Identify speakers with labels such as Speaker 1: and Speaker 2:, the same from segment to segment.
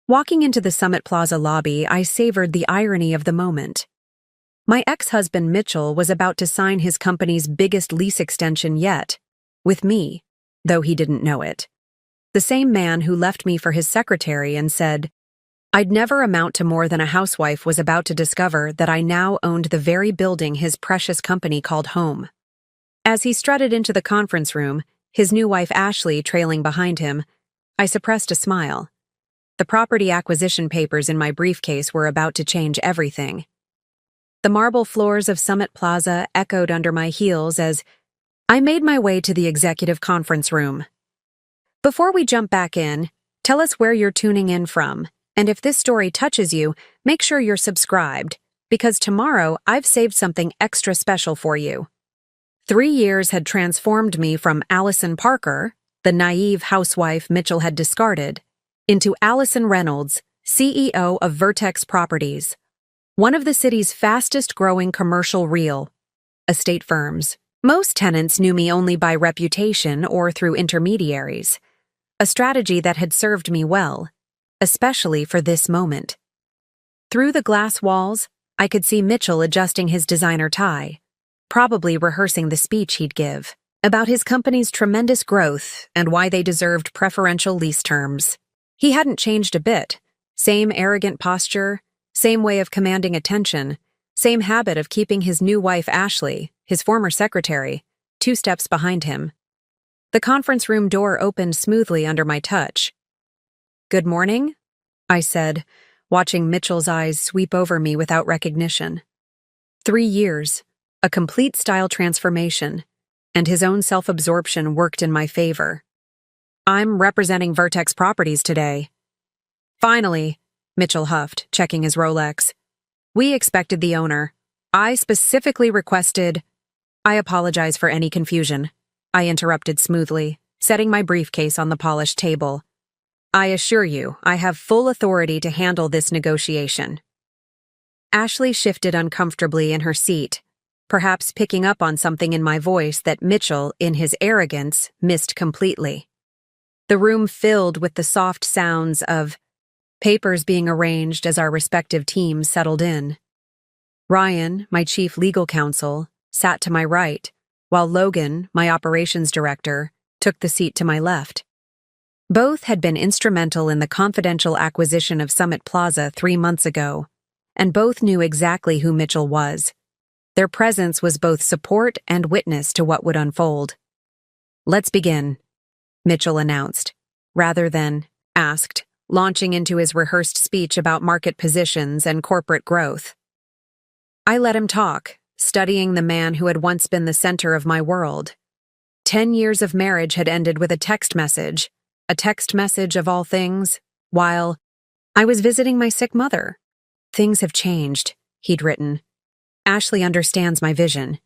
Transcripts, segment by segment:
Speaker 1: Walking into the Summit Plaza lobby, I savored the irony of the moment. My ex-husband Mitchell was about to sign his company's biggest lease extension yet, with me, though he didn't know it. The same man who left me for his secretary and said, I'd never amount to more than a housewife was about to discover that I now owned the very building his precious company called home. As he strutted into the conference room, his new wife Ashley trailing behind him, I suppressed a smile. The property acquisition papers in my briefcase were about to change everything. The marble floors of Summit Plaza echoed under my heels as I made my way to the executive conference room. Before we jump back in, tell us where you're tuning in from, and if this story touches you, make sure you're subscribed, because tomorrow I've saved something extra special for you. 3 years had transformed me from Allison Parker, the naive housewife Mitchell had discarded, into Allison Reynolds, CEO of Vertex Properties, one of the city's fastest-growing commercial real estate firms. Most tenants knew me only by reputation or through intermediaries, a strategy that had served me well, especially for this moment. Through the glass walls, I could see Mitchell adjusting his designer tie, probably rehearsing the speech he'd give about his company's tremendous growth and why they deserved preferential lease terms. He hadn't changed a bit. Same arrogant posture, same way of commanding attention, same habit of keeping his new wife Ashley, his former secretary, 2 steps behind him. The conference room door opened smoothly under my touch. "Good morning," I said, watching Mitchell's eyes sweep over me without recognition. 3 years, a complete style transformation, and his own self-absorption worked in my favor. "I'm representing Vertex Properties today." "Finally," Mitchell huffed, checking his Rolex. "We expected the owner. I specifically requested—" "I apologize for any confusion," I interrupted smoothly, setting my briefcase on the polished table. "I assure you, I have full authority to handle this negotiation." Ashley shifted uncomfortably in her seat, perhaps picking up on something in my voice that Mitchell, in his arrogance, missed completely. The room filled with the soft sounds of papers being arranged as our respective teams settled in. Ryan, my chief legal counsel, sat to my right, while Logan, my operations director, took the seat to my left. Both had been instrumental in the confidential acquisition of Summit Plaza 3 months ago, and both knew exactly who Mitchell was. Their presence was both support and witness to what would unfold. "Let's begin," Mitchell announced, rather than asked, launching into his rehearsed speech about market positions and corporate growth. I let him talk, studying the man who had once been the center of my world. 10 years of marriage had ended with a text message of all things, while I was visiting my sick mother. "Things have changed," he'd written. "Ashley understands my vision.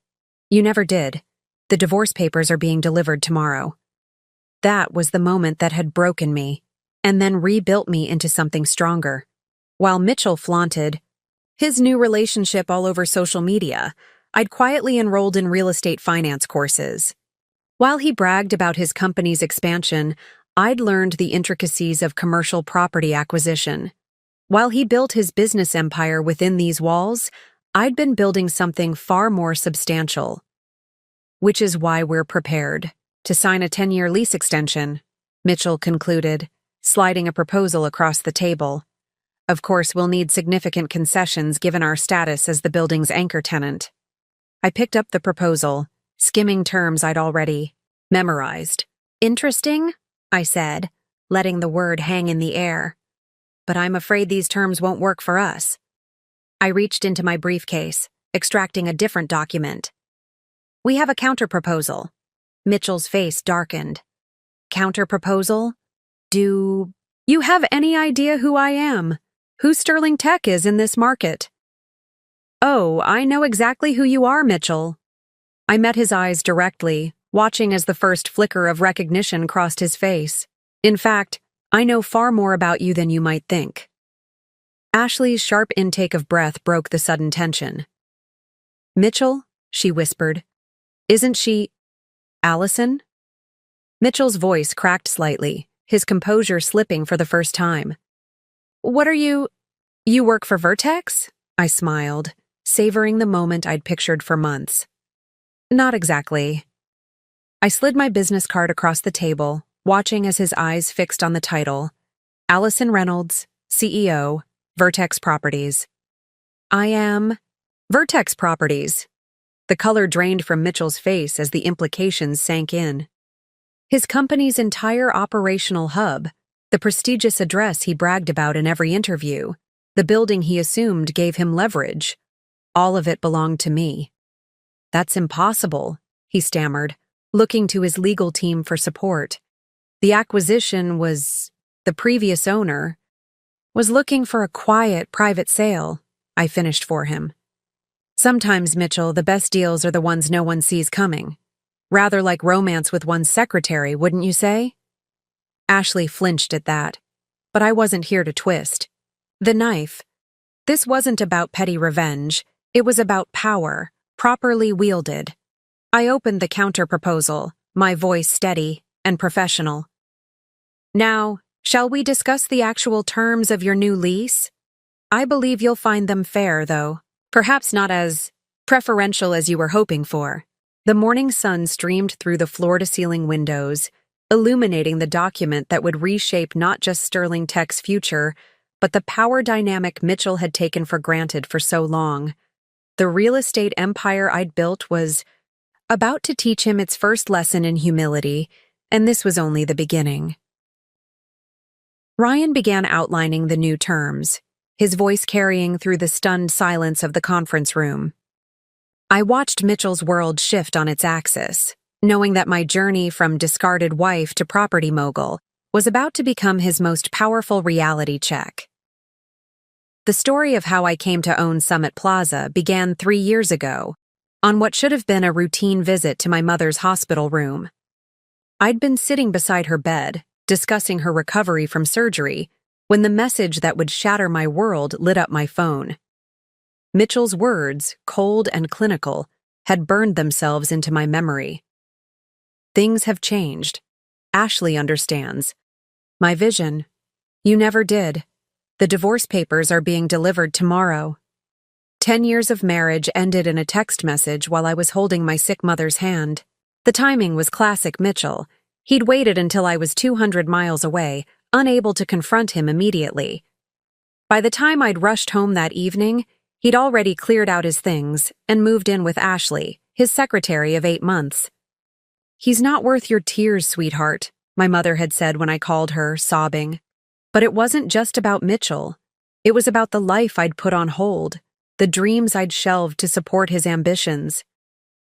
Speaker 1: You never did. The divorce papers are being delivered tomorrow." That was the moment that had broken me, and then rebuilt me into something stronger. While Mitchell flaunted his new relationship all over social media, I'd quietly enrolled in real estate finance courses. While he bragged about his company's expansion, I'd learned the intricacies of commercial property acquisition. While he built his business empire within these walls, I'd been building something far more substantial. "Which is why we're prepared to sign a 10-year lease extension," Mitchell concluded, sliding a proposal across the table. "Of course, we'll need significant concessions given our status as the building's anchor tenant." I picked up the proposal, skimming terms I'd already memorized. "Interesting," I said, letting the word hang in the air. "But I'm afraid these terms won't work for us." I reached into my briefcase, extracting a different document. "We have a counterproposal." Mitchell's face darkened. "Counterproposal? Do you have any idea who I am? Who Sterling Tech is in this market?" "Oh, I know exactly who you are, Mitchell." I met his eyes directly, watching as the first flicker of recognition crossed his face. "In fact, I know far more about you than you might think." Ashley's sharp intake of breath broke the sudden tension. "Mitchell," she whispered. "Isn't she Allison?" Mitchell's voice cracked slightly, his composure slipping for the first time. What are you— You work for Vertex? I smiled, savoring the moment I'd pictured for months. Not exactly. I slid my business card across the table, watching as his eyes fixed on the title. Allison Reynolds, CEO, Vertex Properties. I am— Vertex Properties. The color drained from Mitchell's face as the implications sank in. His company's entire operational hub, the prestigious address he bragged about in every interview, the building he assumed gave him leverage, all of it belonged to me. That's impossible, he stammered, looking to his legal team for support. The previous owner was looking for a quiet, private sale. I finished for him. Sometimes, Mitchell, the best deals are the ones no one sees coming. Rather like romance with one's secretary, wouldn't you say? Ashley flinched at that, but I wasn't here to twist. The knife. This wasn't about petty revenge. It was about power, properly wielded. I opened the counter-proposal, my voice steady and professional. Now, shall we discuss the actual terms of your new lease? I believe you'll find them fair, though. Perhaps not as preferential as you were hoping for. The morning sun streamed through the floor-to-ceiling windows, illuminating the document that would reshape not just Sterling Tech's future, but the power dynamic Mitchell had taken for granted for so long. The real estate empire I'd built was about to teach him its first lesson in humility, and this was only the beginning. Ryan began outlining the new terms, his voice carrying through the stunned silence of the conference room. I watched Mitchell's world shift on its axis, knowing that my journey from discarded wife to property mogul was about to become his most powerful reality check. The story of how I came to own Summit Plaza began 3 years ago, on what should have been a routine visit to my mother's hospital room. I'd been sitting beside her bed, discussing her recovery from surgery, when the message that would shatter my world lit up my phone. Mitchell's words, cold and clinical, had burned themselves into my memory. Things have changed. Ashley understands. My vision. You never did. The divorce papers are being delivered tomorrow. 10 years of marriage ended in a text message while I was holding my sick mother's hand. The timing was classic Mitchell. He'd waited until I was 200 miles away, unable to confront him immediately. By the time I'd rushed home that evening, he'd already cleared out his things and moved in with Ashley, his secretary of 8 months. He's not worth your tears, sweetheart, my mother had said when I called her, sobbing. But it wasn't just about Mitchell. It was about the life I'd put on hold, the dreams I'd shelved to support his ambitions.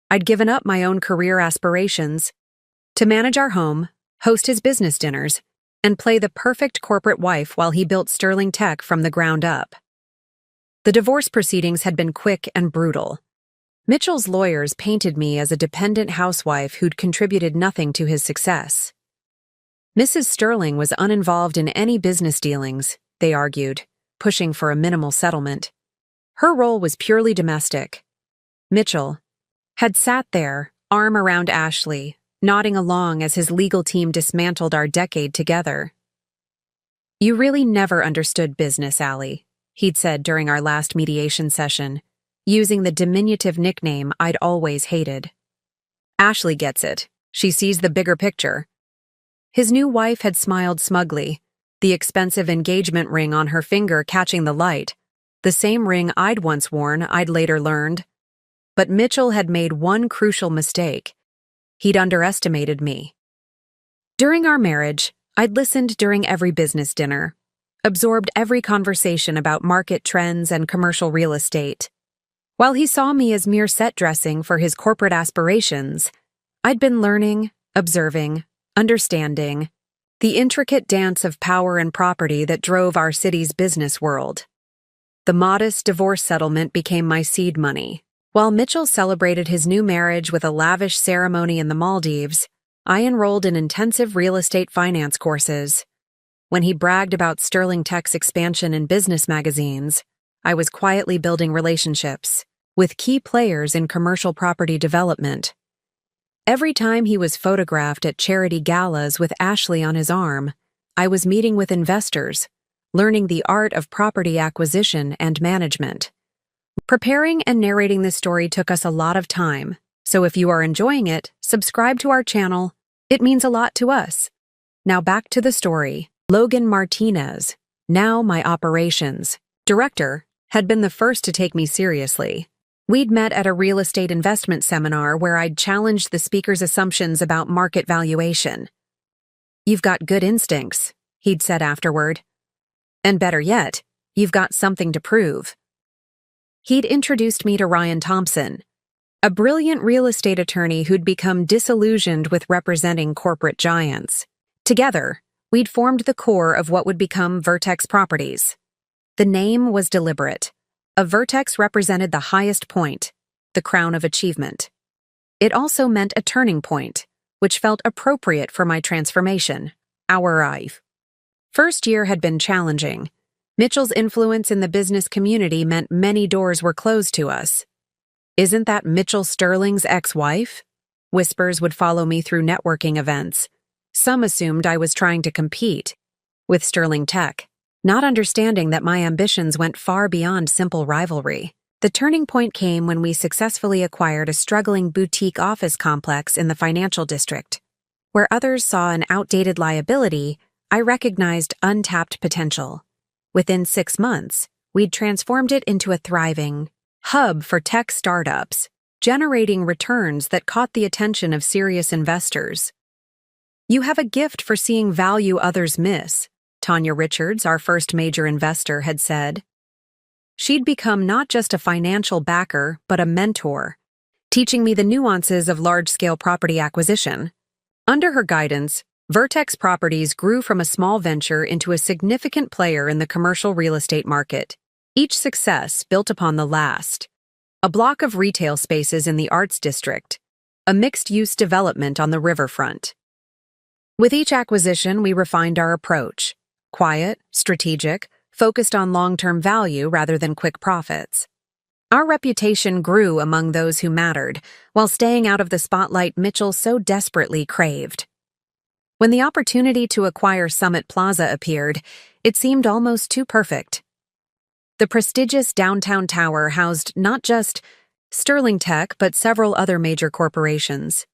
Speaker 1: I'd given up my own career aspirations to manage our home, host his business dinners, and play the perfect corporate wife while he built Sterling Tech from the ground up. The divorce proceedings had been quick and brutal. Mitchell's lawyers painted me as a dependent housewife who'd contributed nothing to his success. Mrs. Sterling was uninvolved in any business dealings, they argued, pushing for a minimal settlement. Her role was purely domestic. Mitchell had sat there, arm around Ashley, nodding along as his legal team dismantled our decade together. You really never understood business, Allie, he'd said during our last mediation session, using the diminutive nickname I'd always hated. Ashley gets it. She sees the bigger picture. His new wife had smiled smugly, the expensive engagement ring on her finger catching the light, the same ring I'd once worn, I'd later learned. But Mitchell had made one crucial mistake. He'd underestimated me. During our marriage, I'd listened during every business dinner, absorbed every conversation about market trends and commercial real estate. While he saw me as mere set dressing for his corporate aspirations, I'd been learning, observing, understanding the intricate dance of power and property that drove our city's business world. The modest divorce settlement became my seed money. While Mitchell celebrated his new marriage with a lavish ceremony in the Maldives, I enrolled in intensive real estate finance courses. When he bragged about Sterling Tech's expansion in business magazines, I was quietly building relationships with key players in commercial property development. Every time he was photographed at charity galas with Ashley on his arm, I was meeting with investors, learning the art of property acquisition and management. Preparing and narrating this story took us a lot of time, so if you are enjoying it, subscribe to our channel. It means a lot to us. Now back to the story. Logan Martinez, now my operations director, had been the first to take me seriously. We'd met at a real estate investment seminar where I'd challenged the speaker's assumptions about market valuation. "You've got good instincts," he'd said afterward. "And better yet, you've got something to prove." He'd introduced me to Ryan Thompson, a brilliant real estate attorney who'd become disillusioned with representing corporate giants. Together, we'd formed the core of what would become Vertex Properties. The name was deliberate. A vertex represented the highest point, the crown of achievement. It also meant a turning point, which felt appropriate for my transformation, our arrive. First year had been challenging. Mitchell's influence in the business community meant many doors were closed to us. "Isn't that Mitchell Sterling's ex-wife?" Whispers would follow me through networking events. Some assumed I was trying to compete with Sterling Tech, not understanding that my ambitions went far beyond simple rivalry. The turning point came when we successfully acquired a struggling boutique office complex in the financial district. Where others saw an outdated liability, I recognized untapped potential. Within 6 months, we'd transformed it into a thriving hub for tech startups, generating returns that caught the attention of serious investors. "You have a gift for seeing value others miss," Tanya Richards, our first major investor, had said. She'd become not just a financial backer, but a mentor, teaching me the nuances of large-scale property acquisition. Under her guidance, Vertex Properties grew from a small venture into a significant player in the commercial real estate market. Each success built upon the last. A block of retail spaces in the Arts District, a mixed-use development on the riverfront. With each acquisition, we refined our approach. Quiet, strategic, focused on long-term value rather than quick profits. Our reputation grew among those who mattered, while staying out of the spotlight Mitchell so desperately craved. When the opportunity to acquire Summit Plaza appeared, it seemed almost too perfect. The prestigious downtown tower housed not just Sterling Tech but several other major corporations.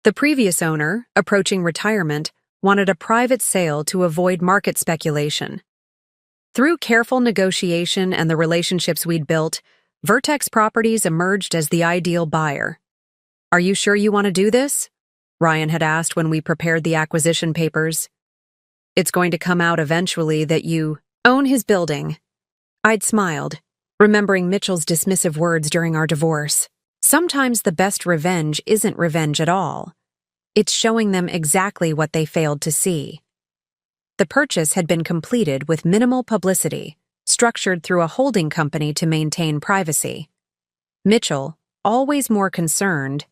Speaker 1: The previous owner, approaching retirement, wanted a private sale to avoid market speculation. Through careful negotiation and the relationships we'd built, Vertex Properties emerged as the ideal buyer. "Are you sure you want to do this?" Ryan had asked when we prepared the acquisition papers. "It's going to come out eventually that you own his building." I'd smiled, remembering Mitchell's dismissive words during our divorce. Sometimes the best revenge isn't revenge at all. It's showing them exactly what they failed to see. The purchase had been completed with minimal publicity, structured through a holding company to maintain privacy. Mitchell, always more concerned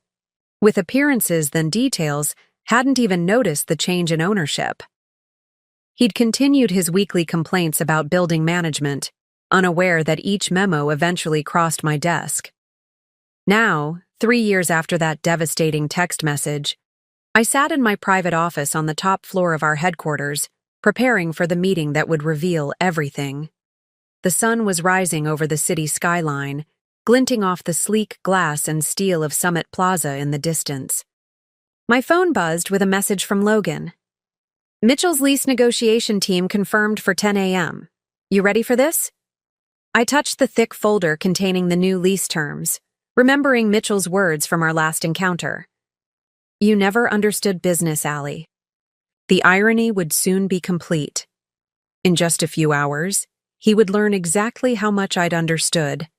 Speaker 1: with appearances than details, hadn't even noticed the change in ownership. He'd continued his weekly complaints about building management, unaware that each memo eventually crossed my desk. Now, 3 years after that devastating text message, I sat in my private office on the top floor of our headquarters, preparing for the meeting that would reveal everything. The sun was rising over the city skyline, glinting off the sleek glass and steel of Summit Plaza in the distance. My phone buzzed with a message from Logan. "Mitchell's lease negotiation team confirmed for 10 a.m. You ready for this?" I touched the thick folder containing the new lease terms, remembering Mitchell's words from our last encounter. "You never understood business, Allie." The irony would soon be complete. In just a few hours, he would learn exactly how much I'd understood,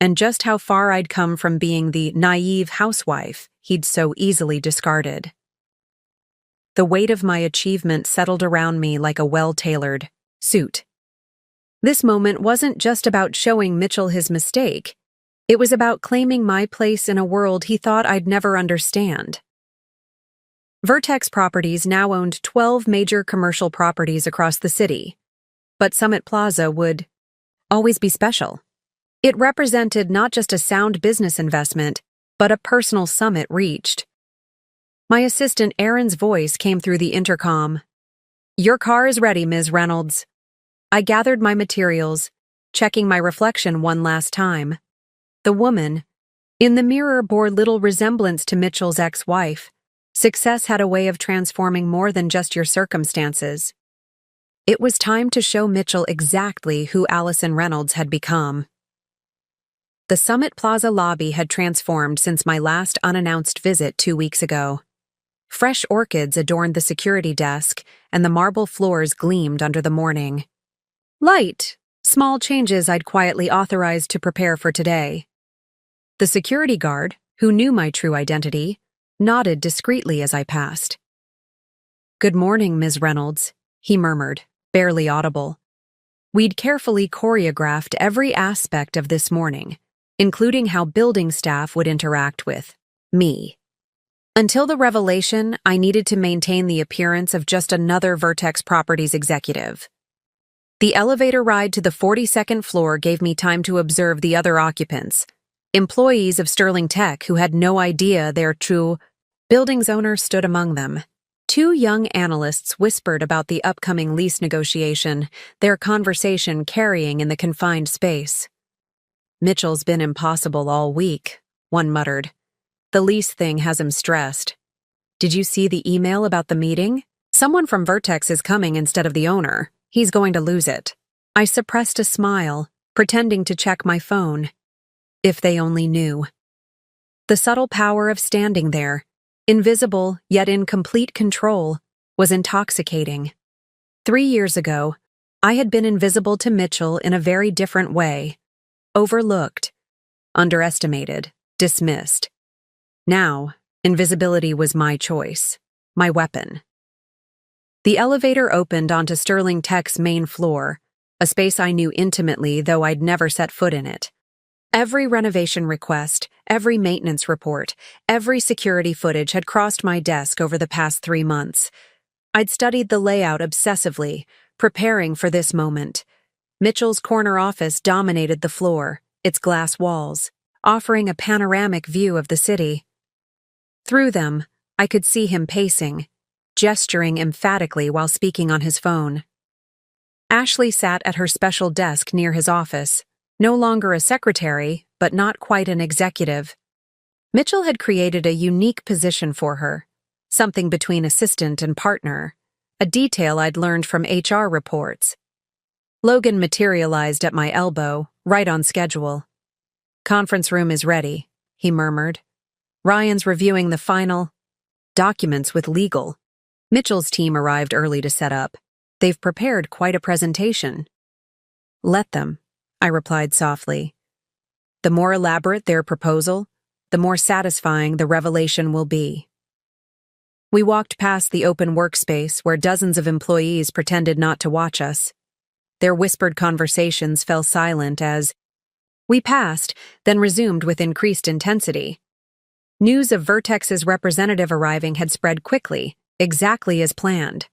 Speaker 1: and just how far I'd come from being the naive housewife he'd so easily discarded. The weight of my achievement settled around me like a well-tailored suit. This moment wasn't just about showing Mitchell his mistake. It was about claiming my place in a world he thought I'd never understand. Vertex Properties now owned 12 major commercial properties across the city, but Summit Plaza would always be special. It represented not just a sound business investment, but a personal summit reached. My assistant Aaron's voice came through the intercom. "Your car is ready, Ms. Reynolds." I gathered my materials, checking my reflection one last time. The woman in the mirror bore little resemblance to Mitchell's ex-wife. Success had a way of transforming more than just your circumstances. It was time to show Mitchell exactly who Allison Reynolds had become. The Summit Plaza lobby had transformed since my last unannounced visit 2 weeks ago. Fresh orchids adorned the security desk, and the marble floors gleamed under the morning light, small changes I'd quietly authorized to prepare for today. The security guard, who knew my true identity, nodded discreetly as I passed. "Good morning, Ms. Reynolds," he murmured, barely audible. We'd carefully choreographed every aspect of this morning, including how building staff would interact with me. Until the revelation, I needed to maintain the appearance of just another Vertex Properties executive. The elevator ride to the 42nd floor gave me time to observe the other occupants, employees of Sterling Tech who had no idea their true building's owner stood among them. 2 young analysts whispered about the upcoming lease negotiation, their conversation carrying in the confined space. "Mitchell's been impossible all week," one muttered. "The lease thing has him stressed. Did you see the email about the meeting? Someone from Vertex is coming instead of the owner. He's going to lose it." I suppressed a smile, pretending to check my phone. If they only knew. The subtle power of standing there, invisible yet in complete control, was intoxicating. 3 years ago, I had been invisible to Mitchell in a very different way. Overlooked, underestimated, dismissed. Now, invisibility was my choice, my weapon. The elevator opened onto Sterling Tech's main floor, a space I knew intimately, though I'd never set foot in it. Every renovation request, every maintenance report, every security footage had crossed my desk over the past 3 months. I'd studied the layout obsessively, preparing for this moment. Mitchell's corner office dominated the floor, its glass walls, offering a panoramic view of the city. Through them, I could see him pacing, gesturing emphatically while speaking on his phone. Ashley sat at her special desk near his office, no longer a secretary, but not quite an executive. Mitchell had created a unique position for her, something between assistant and partner, a detail I'd learned from HR reports. Logan materialized at my elbow, right on schedule. "Conference room is ready," he murmured. "Ryan's reviewing the final documents with legal." Mitchell's team arrived early to set up. "They've prepared quite a presentation." "Let them," I replied softly. "The more elaborate their proposal, the more satisfying the revelation will be." We walked past the open workspace where dozens of employees pretended not to watch us. Their whispered conversations fell silent as we passed, then resumed with increased intensity. News of Vertex's representative arriving had spread quickly, exactly as planned.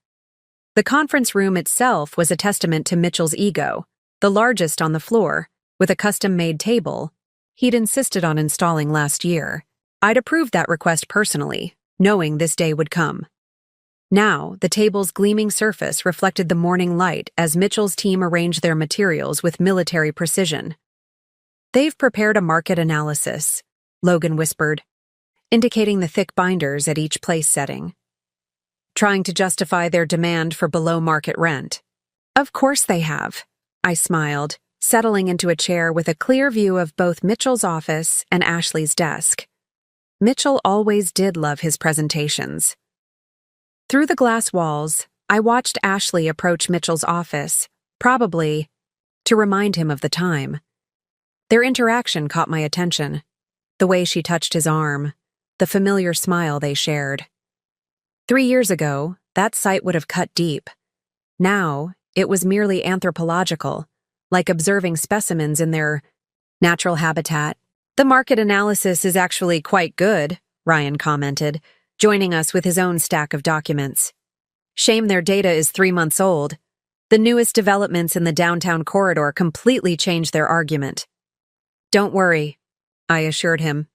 Speaker 1: The conference room itself was a testament to Mitchell's ego, the largest on the floor, with a custom-made table he'd insisted on installing last year. I'd approved that request personally, knowing this day would come. Now, the table's gleaming surface reflected the morning light as Mitchell's team arranged their materials with military precision. "They've prepared a market analysis," Logan whispered, indicating the thick binders at each place setting, trying to justify their demand for below-market rent. "Of course they have," I smiled, settling into a chair with a clear view of both Mitchell's office and Ashley's desk. Mitchell always did love his presentations. Through the glass walls, I watched Ashley approach Mitchell's office, probably to remind him of the time. Their interaction caught my attention, the way she touched his arm, the familiar smile they shared. 3 years ago, that sight would have cut deep. Now, it was merely anthropological, like observing specimens in their natural habitat. "The market analysis is actually quite good," Ryan commented, joining us with his own stack of documents. "Shame their data is 3 months old. The newest developments in the downtown corridor completely changed their argument." "Don't worry," I assured him.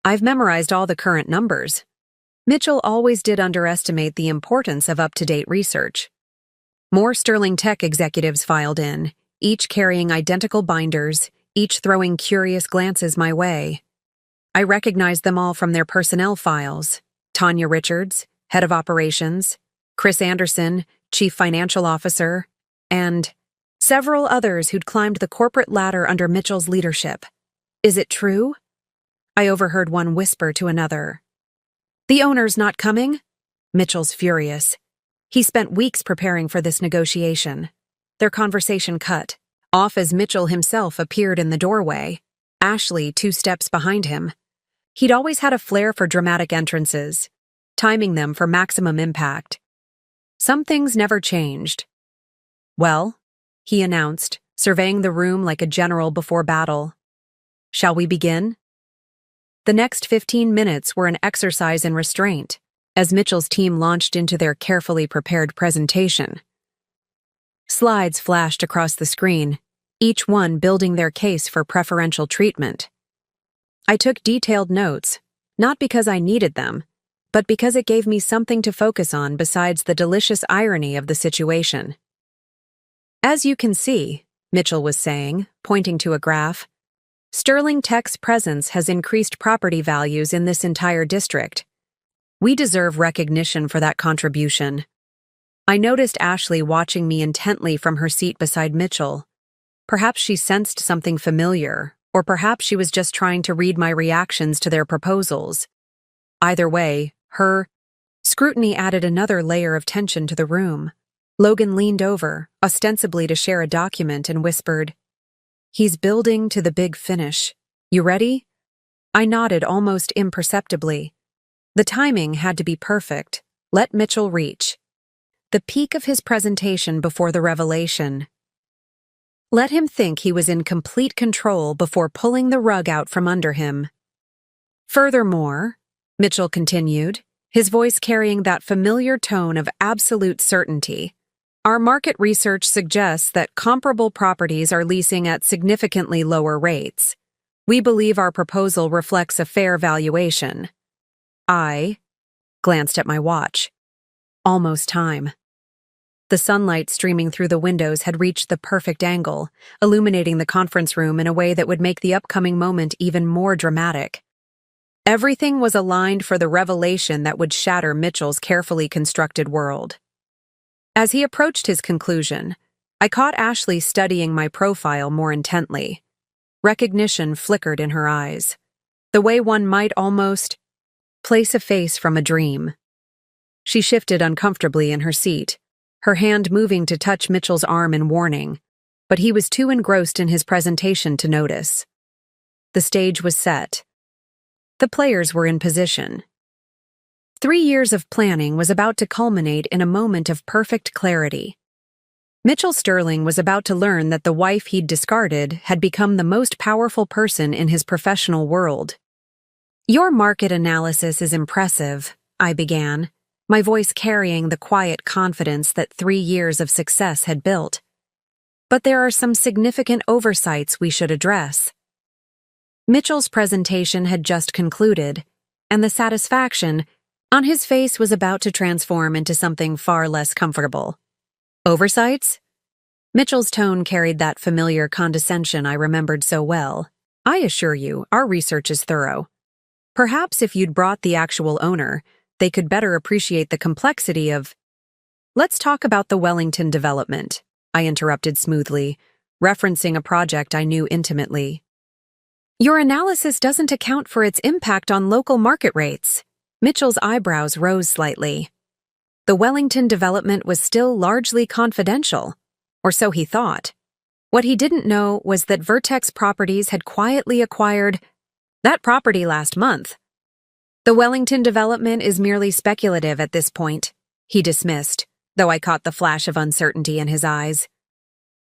Speaker 1: "I've memorized all the current numbers." Mitchell always did underestimate the importance of up-to-date research. More Sterling Tech executives filed in, each carrying identical binders, each throwing curious glances my way. I recognized them all from their personnel files. Tanya Richards, head of operations, Chris Anderson, chief financial officer, and several others who'd climbed the corporate ladder under Mitchell's leadership. Is it true? I overheard one whisper to another. The owner's not coming? Mitchell's furious. He spent weeks preparing for this negotiation. Their conversation cut, off as Mitchell himself appeared in the doorway, Ashley 2 steps behind him. He'd always had a flair for dramatic entrances, timing them for maximum impact. Some things never changed. Well, he announced, surveying the room like a general before battle. Shall we begin? The next 15 minutes were an exercise in restraint, as Mitchell's team launched into their carefully prepared presentation. Slides flashed across the screen, each one building their case for preferential treatment. I took detailed notes, not because I needed them, but because it gave me something to focus on besides the delicious irony of the situation. As you can see, Mitchell was saying, pointing to a graph, Sterling Tech's presence has increased property values in this entire district. We deserve recognition for that contribution. I noticed Ashley watching me intently from her seat beside Mitchell. Perhaps she sensed something familiar, or perhaps she was just trying to read my reactions to their proposals. Either way, her scrutiny added another layer of tension to the room. Logan leaned over, ostensibly to share a document, and whispered, "He's building to the big finish. You ready?" I nodded almost imperceptibly. The timing had to be perfect. Let Mitchell reach the peak of his presentation before the revelation. Let him think he was in complete control before pulling the rug out from under him. Furthermore, Mitchell continued, his voice carrying that familiar tone of absolute certainty, our market research suggests that comparable properties are leasing at significantly lower rates. We believe our proposal reflects a fair valuation. I glanced at my watch. Almost time. The sunlight streaming through the windows had reached the perfect angle, illuminating the conference room in a way that would make the upcoming moment even more dramatic. Everything was aligned for the revelation that would shatter Mitchell's carefully constructed world. As he approached his conclusion, I caught Ashley studying my profile more intently. Recognition flickered in her eyes, the way one might almost place a face from a dream. She shifted uncomfortably in her seat, her hand moving to touch Mitchell's arm in warning, but he was too engrossed in his presentation to notice. The stage was set. The players were in position. 3 years of planning was about to culminate in a moment of perfect clarity. Mitchell Sterling was about to learn that the wife he'd discarded had become the most powerful person in his professional world. Your market analysis is impressive, I began, my voice carrying the quiet confidence that 3 years of success had built. But there are some significant oversights we should address. Mitchell's presentation had just concluded, and the satisfaction on his face was about to transform into something far less comfortable. Oversights? Mitchell's tone carried that familiar condescension I remembered so well. I assure you, our research is thorough. Perhaps if you'd brought the actual owner, they could better appreciate the complexity of— Let's talk about the Wellington development, I interrupted smoothly, referencing a project I knew intimately. Your analysis doesn't account for its impact on local market rates. Mitchell's eyebrows rose slightly. The Wellington development was still largely confidential, or so he thought. What he didn't know was that Vertex Properties had quietly acquired that property last month. The Wellington development is merely speculative at this point, he dismissed, though I caught the flash of uncertainty in his eyes.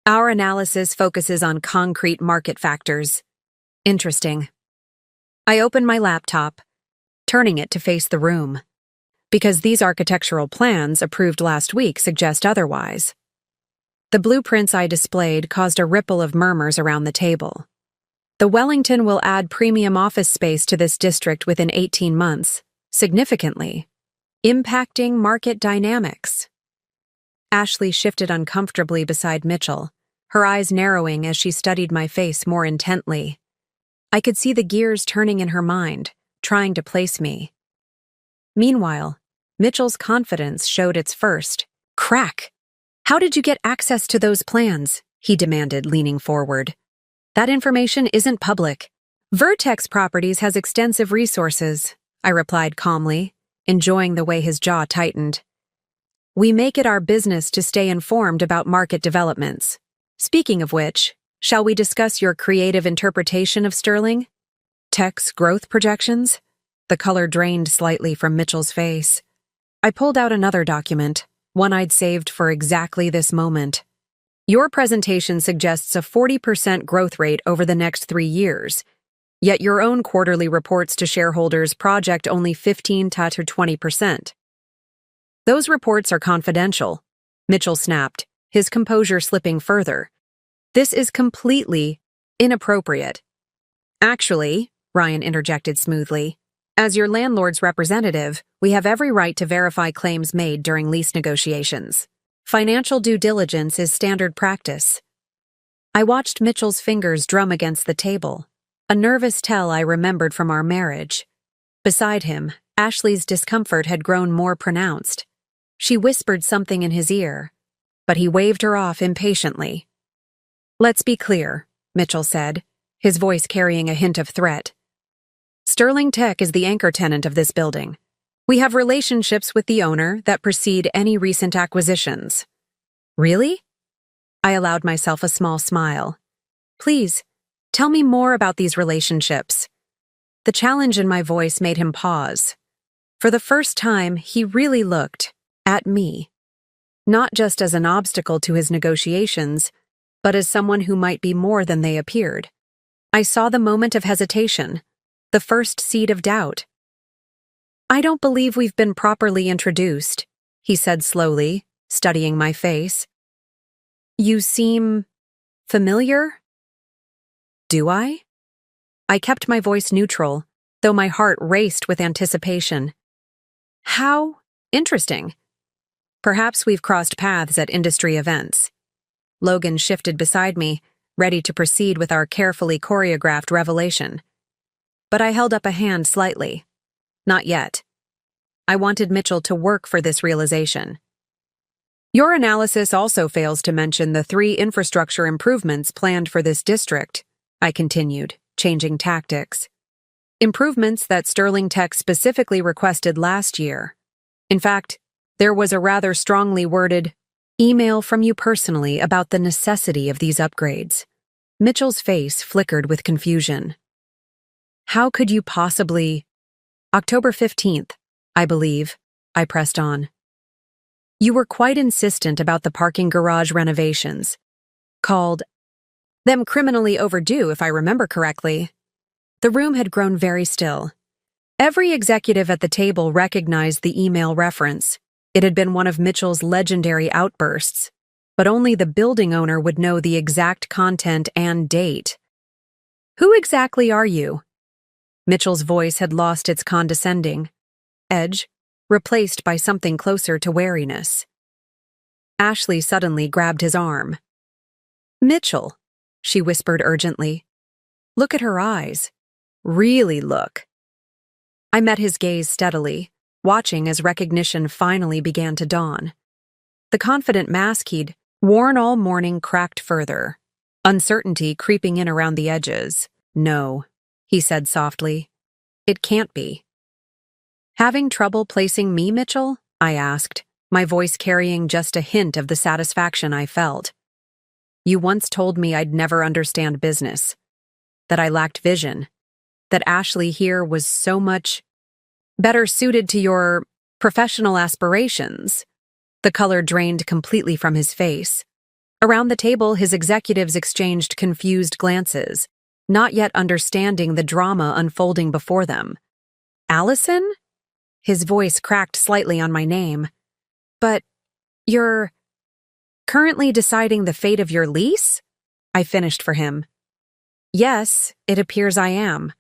Speaker 1: Our analysis focuses on concrete market factors. Interesting. I opened my laptop, turning it to face the room, because these architectural plans approved last week suggest otherwise. The blueprints I displayed caused a ripple of murmurs around the table. The Wellington will add premium office space to this district within 18 months, significantly, impacting market dynamics. Ashley shifted uncomfortably beside Mitchell, her eyes narrowing as she studied my face more intently. I could see the gears turning in her mind, trying to place me. Meanwhile, Mitchell's confidence showed its first crack. "How did you get access to those plans?" he demanded, leaning forward. "That information isn't public." "Vertex Properties has extensive resources," I replied calmly, enjoying the way his jaw tightened. "We make it our business to stay informed about market developments. Speaking of which, shall we discuss your creative interpretation of Sterling Tech's growth projections?" The color drained slightly from Mitchell's face. I pulled out another document, one I'd saved for exactly this moment. "Your presentation suggests a 40% growth rate over the next 3 years, yet your own quarterly reports to shareholders project only 15 to 20%. "Those reports are confidential," Mitchell snapped, his composure slipping further. "This is completely inappropriate." "Actually," Ryan interjected smoothly, "as your landlord's representative, we have every right to verify claims made during lease negotiations. Financial due diligence is standard practice." I watched Mitchell's fingers drum against the table, a nervous tell I remembered from our marriage. Beside him, Ashley's discomfort had grown more pronounced. She whispered something in his ear, but he waved her off impatiently. "Let's be clear," Mitchell said, his voice carrying a hint of threat. "Sterling Tech is the anchor tenant of this building. We have relationships with the owner that precede any recent acquisitions." "Really?" I allowed myself a small smile. "Please, tell me more about these relationships." The challenge in my voice made him pause. For the first time, he really looked at me, not just as an obstacle to his negotiations, but as someone who might be more than they appeared. I saw the moment of hesitation, the first seed of doubt. "I don't believe we've been properly introduced," he said slowly, studying my face. "You seem familiar?" "Do I?" I kept my voice neutral, though my heart raced with anticipation. "How interesting. Perhaps we've crossed paths at industry events." Logan shifted beside me, ready to proceed with our carefully choreographed revelation. But I held up a hand slightly. Not yet. I wanted Mitchell to work for this realization. "Your analysis also fails to mention the 3 infrastructure improvements planned for this district," I continued, changing tactics. "Improvements that Sterling Tech specifically requested last year. In fact, there was a rather strongly worded email from you personally about the necessity of these upgrades." Mitchell's face flickered with confusion. "How could you possibly—" "October 15th, I believe," I pressed on. "You were quite insistent about the parking garage renovations. Called them criminally overdue, if I remember correctly." The room had grown very still. Every executive at the table recognized the email reference. It had been one of Mitchell's legendary outbursts, but only the building owner would know the exact content and date. "Who exactly are you?" Mitchell's voice had lost its condescending edge, replaced by something closer to wariness. Ashley suddenly grabbed his arm. "Mitchell," she whispered urgently. "Look at her eyes. Really look." I met his gaze steadily, watching as recognition finally began to dawn. The confident mask he'd worn all morning cracked further, uncertainty creeping in around the edges. "No," he said softly. "It can't be." "Having trouble placing me, Mitchell?" I asked, my voice carrying just a hint of the satisfaction I felt. "You once told me I'd never understand business, that I lacked vision, that Ashley here was so much better suited to your professional aspirations." The color drained completely from his face. Around the table, his executives exchanged confused glances, not yet understanding the drama unfolding before them. "Allison?" His voice cracked slightly on my name. "But you're currently deciding the fate of your lease?" I finished for him. "Yes, it appears I am.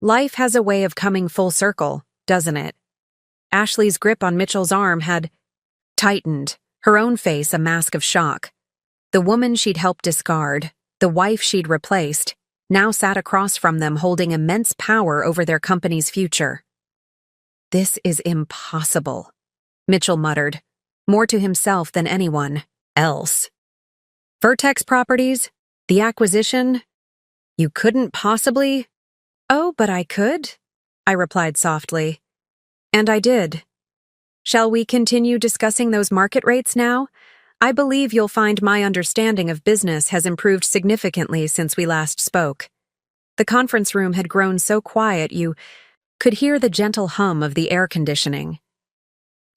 Speaker 1: Life has a way of coming full circle, doesn't it?" Ashley's grip on Mitchell's arm had tightened, her own face a mask of shock. The woman she'd helped discard, the wife she'd replaced, now sat across from them holding immense power over their company's future. "This is impossible," Mitchell muttered, more to himself than anyone else. "Vertex Properties? The acquisition? You couldn't possibly—" "Oh, but I could," I replied softly. "And I did. Shall we continue discussing those market rates now? I believe you'll find my understanding of business has improved significantly since we last spoke." The conference room had grown so quiet you could hear the gentle hum of the air conditioning.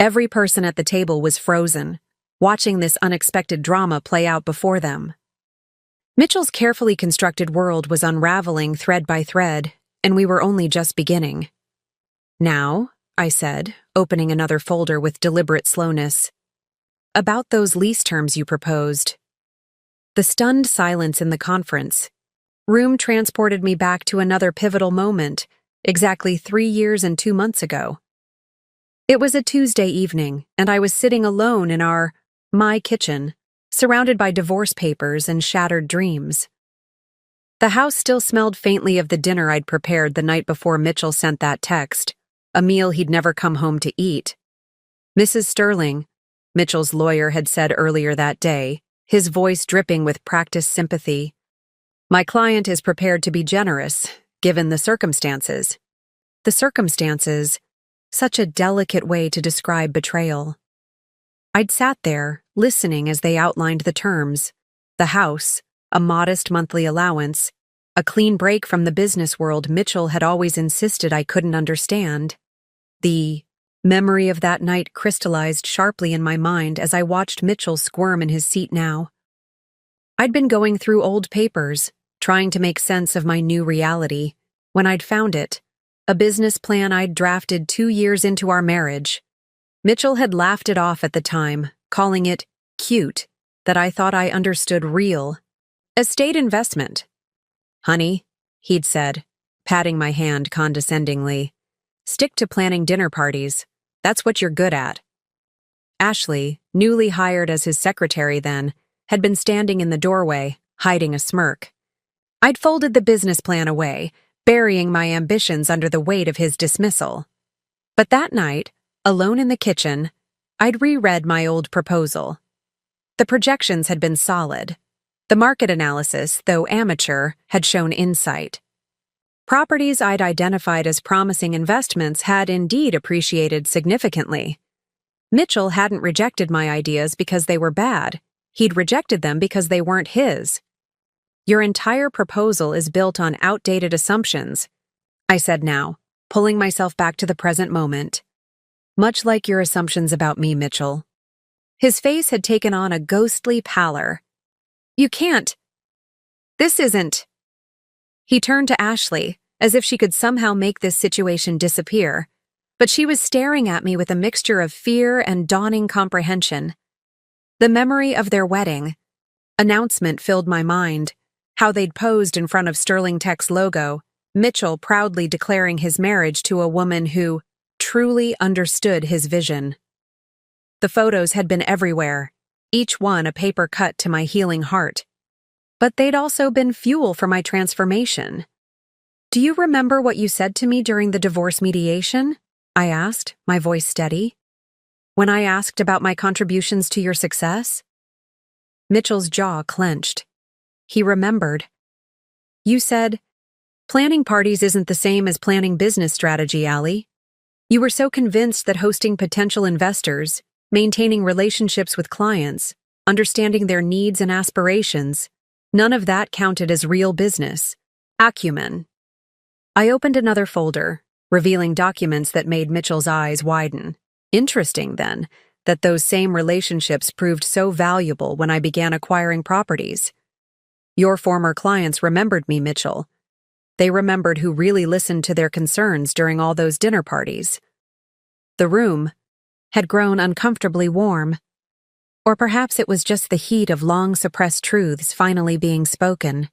Speaker 1: Every person at the table was frozen, watching this unexpected drama play out before them. Mitchell's carefully constructed world was unraveling thread by thread, and we were only just beginning. "Now," I said, opening another folder with deliberate slowness, "about those lease terms you proposed." The stunned silence in the conference room transported me back to another pivotal moment, exactly 3 years and 2 months ago. It was a Tuesday evening, and I was sitting alone in my kitchen, surrounded by divorce papers and shattered dreams. The house still smelled faintly of the dinner I'd prepared the night before Mitchell sent that text, a meal he'd never come home to eat. "Mrs. Sterling," Mitchell's lawyer had said earlier that day, his voice dripping with practiced sympathy, "my client is prepared to be generous, given the circumstances." The circumstances, such a delicate way to describe betrayal. I'd sat there, listening as they outlined the terms. The house, a modest monthly allowance, a clean break from the business world Mitchell had always insisted I couldn't understand. The memory of that night crystallized sharply in my mind as I watched Mitchell squirm in his seat now. I'd been going through old papers, trying to make sense of my new reality, when I'd found it, a business plan I'd drafted 2 years into our marriage. Mitchell had laughed it off at the time, calling it cute, that I thought I understood real estate investment. "Honey," he'd said, patting my hand condescendingly, "stick to planning dinner parties. That's what you're good at." Ashley, newly hired as his secretary then, had been standing in the doorway, hiding a smirk. I'd folded the business plan away, burying my ambitions under the weight of his dismissal. But that night, alone in the kitchen, I'd reread my old proposal. The projections had been solid. The market analysis, though amateur, had shown insight. Properties I'd identified as promising investments had indeed appreciated significantly. Mitchell hadn't rejected my ideas because they were bad. He'd rejected them because they weren't his. "Your entire proposal is built on outdated assumptions," I said now, pulling myself back to the present moment. "Much like your assumptions about me, Mitchell." His face had taken on a ghostly pallor. "You can't. This isn't—" He turned to Ashley, as if she could somehow make this situation disappear, but she was staring at me with a mixture of fear and dawning comprehension. The memory of their wedding announcement filled my mind, how they'd posed in front of Sterling Tech's logo, Mitchell proudly declaring his marriage to a woman who truly understood his vision. The photos had been everywhere, each one a paper cut to my healing heart. But they'd also been fuel for my transformation. "Do you remember what you said to me during the divorce mediation?" I asked, my voice steady. "When I asked about my contributions to your success?" Mitchell's jaw clenched. He remembered. "You said, 'Planning parties isn't the same as planning business strategy, Allie.' You were so convinced that hosting potential investors, maintaining relationships with clients, understanding their needs and aspirations, none of that counted as real business acumen." I opened another folder, revealing documents that made Mitchell's eyes widen. Interesting, then, that those same relationships proved so valuable when I began acquiring properties. Your former clients remembered me, Mitchell. They remembered who really listened to their concerns during all those dinner parties. The room had grown uncomfortably warm. Or perhaps it was just the heat of long-suppressed truths finally being spoken.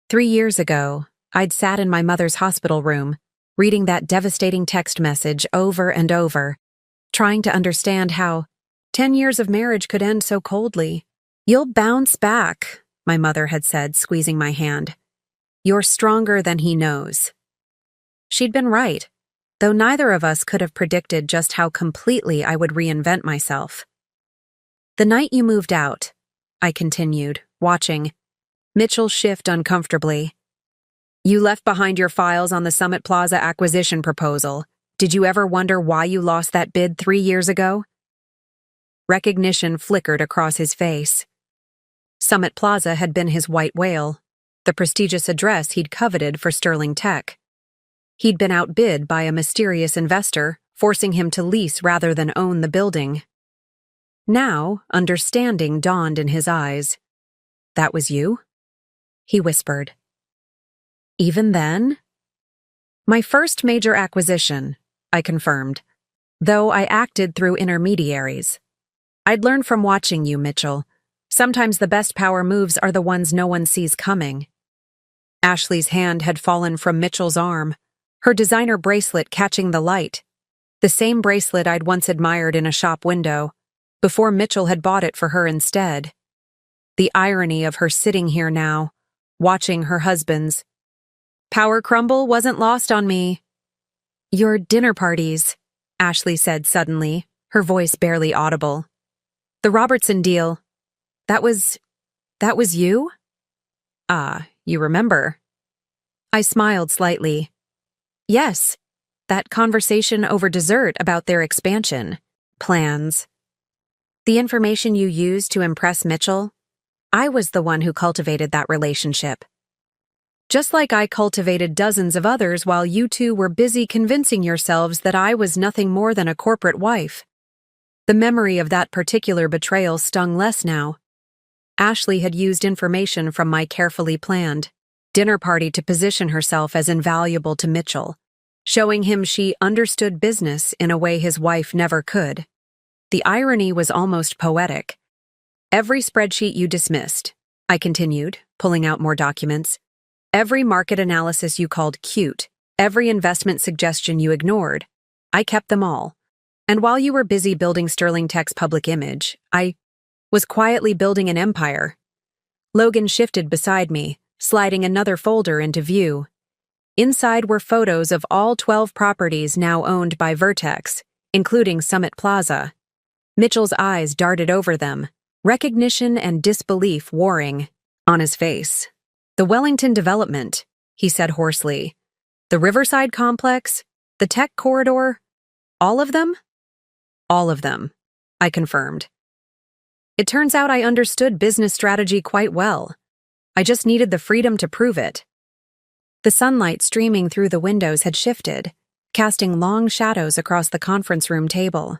Speaker 1: 3 years ago, I'd sat in my mother's hospital room, reading that devastating text message over and over, trying to understand how 10 years of marriage could end so coldly. You'll bounce back, my mother had said, squeezing my hand. You're stronger than he knows. She'd been right, though neither of us could have predicted just how completely I would reinvent myself. The night you moved out, I continued, watching. Mitchell shift uncomfortably. You left behind your files on the Summit Plaza acquisition proposal. Did you ever wonder why you lost that bid 3 years ago? Recognition flickered across his face. Summit Plaza had been his white whale, the prestigious address he'd coveted for Sterling Tech. He'd been outbid by a mysterious investor, forcing him to lease rather than own the building. Now, understanding dawned in his eyes. That was you? He whispered. Even then? My first major acquisition, I confirmed, though I acted through intermediaries. I'd learned from watching you, Mitchell. Sometimes the best power moves are the ones no one sees coming. Ashley's hand had fallen from Mitchell's arm, her designer bracelet catching the light, the same bracelet I'd once admired in a shop window, before Mitchell had bought it for her instead. The irony of her sitting here now, watching her husband's power crumble wasn't lost on me. Your dinner parties, Ashley said suddenly, her voice barely audible. The Robertson deal. That was you? Ah, you remember. I smiled slightly. Yes, that conversation over dessert about their expansion plans. The information you used to impress Mitchell, I was the one who cultivated that relationship. Just like I cultivated dozens of others while you two were busy convincing yourselves that I was nothing more than a corporate wife. The memory of that particular betrayal stung less now. Ashley had used information from my carefully planned dinner party to position herself as invaluable to Mitchell, showing him she understood business in a way his wife never could. The irony was almost poetic. Every spreadsheet you dismissed, I continued, pulling out more documents. Every market analysis you called cute, every investment suggestion you ignored, I kept them all. And while you were busy building Sterling Tech's public image, I was quietly building an empire. Logan shifted beside me, sliding another folder into view. Inside were photos of all 12 properties now owned by Vertex, including Summit Plaza. Mitchell's eyes darted over them, recognition and disbelief warring on his face. The Wellington development, he said hoarsely. The Riverside complex, the tech corridor, all of them? All of them, I confirmed. It turns out I understood business strategy quite well. I just needed the freedom to prove it. The sunlight streaming through the windows had shifted, casting long shadows across the conference room table.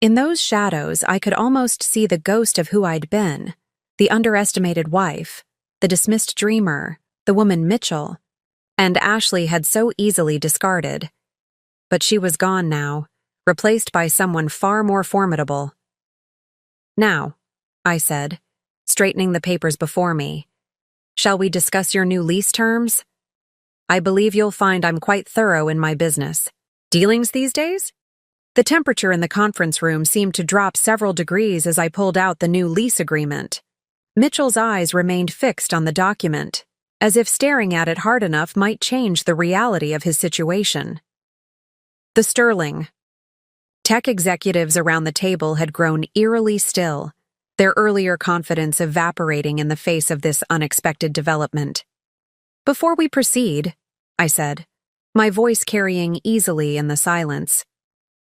Speaker 1: In those shadows, I could almost see the ghost of who I'd been, the underestimated wife, the dismissed dreamer, the woman Mitchell, and Ashley had so easily discarded. But she was gone now, replaced by someone far more formidable. Now, I said, straightening the papers before me, shall we discuss your new lease terms? I believe you'll find I'm quite thorough in my business. Dealings these days? The temperature in the conference room seemed to drop several degrees as I pulled out the new lease agreement. Mitchell's eyes remained fixed on the document, as if staring at it hard enough might change the reality of his situation. The Sterling. Tech executives around the table had grown eerily still, their earlier confidence evaporating in the face of this unexpected development. Before we proceed, I said, my voice carrying easily in the silence,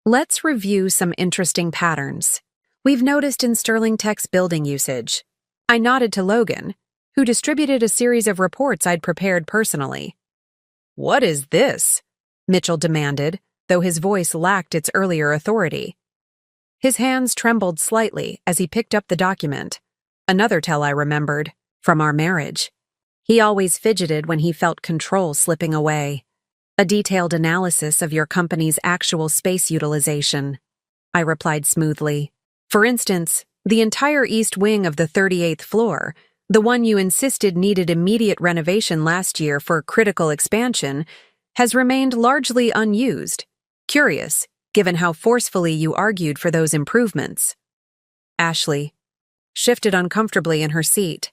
Speaker 1: let's review some interesting patterns we've noticed in Sterling Tech's building usage. I nodded to Logan, who distributed a series of reports I'd prepared personally. What is this? Mitchell demanded, though his voice lacked its earlier authority. His hands trembled slightly as he picked up the document, another tell I remembered, from our marriage. He always fidgeted when he felt control slipping away. A detailed analysis of your company's actual space utilization, I replied smoothly. For instance, the entire east wing of the 38th floor, the one you insisted needed immediate renovation last year for critical expansion, has remained largely unused. Curious, given how forcefully you argued for those improvements. Ashley shifted uncomfortably in her seat.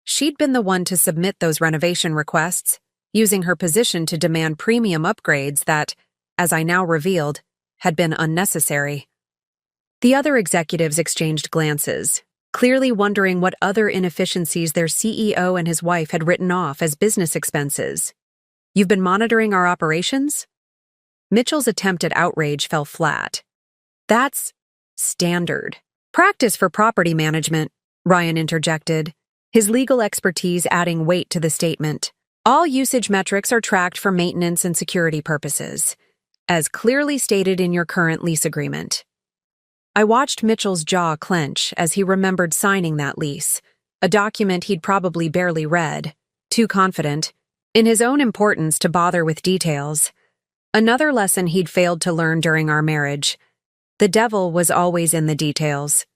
Speaker 1: She'd been the one to submit those renovation requests, using her position to demand premium upgrades that, as I now revealed, had been unnecessary. The other executives exchanged glances, clearly wondering what other inefficiencies their CEO and his wife had written off as business expenses. "You've been monitoring our operations?" Mitchell's attempt at outrage fell flat. "That's standard practice for property management," Ryan interjected, his legal expertise adding weight to the statement. "All usage metrics are tracked for maintenance and security purposes, as clearly stated in your current lease agreement." I watched Mitchell's jaw clench as he remembered signing that lease, a document he'd probably barely read, too confident in his own importance to bother with details. Another lesson he'd failed to learn during our marriage. The devil was always in the details.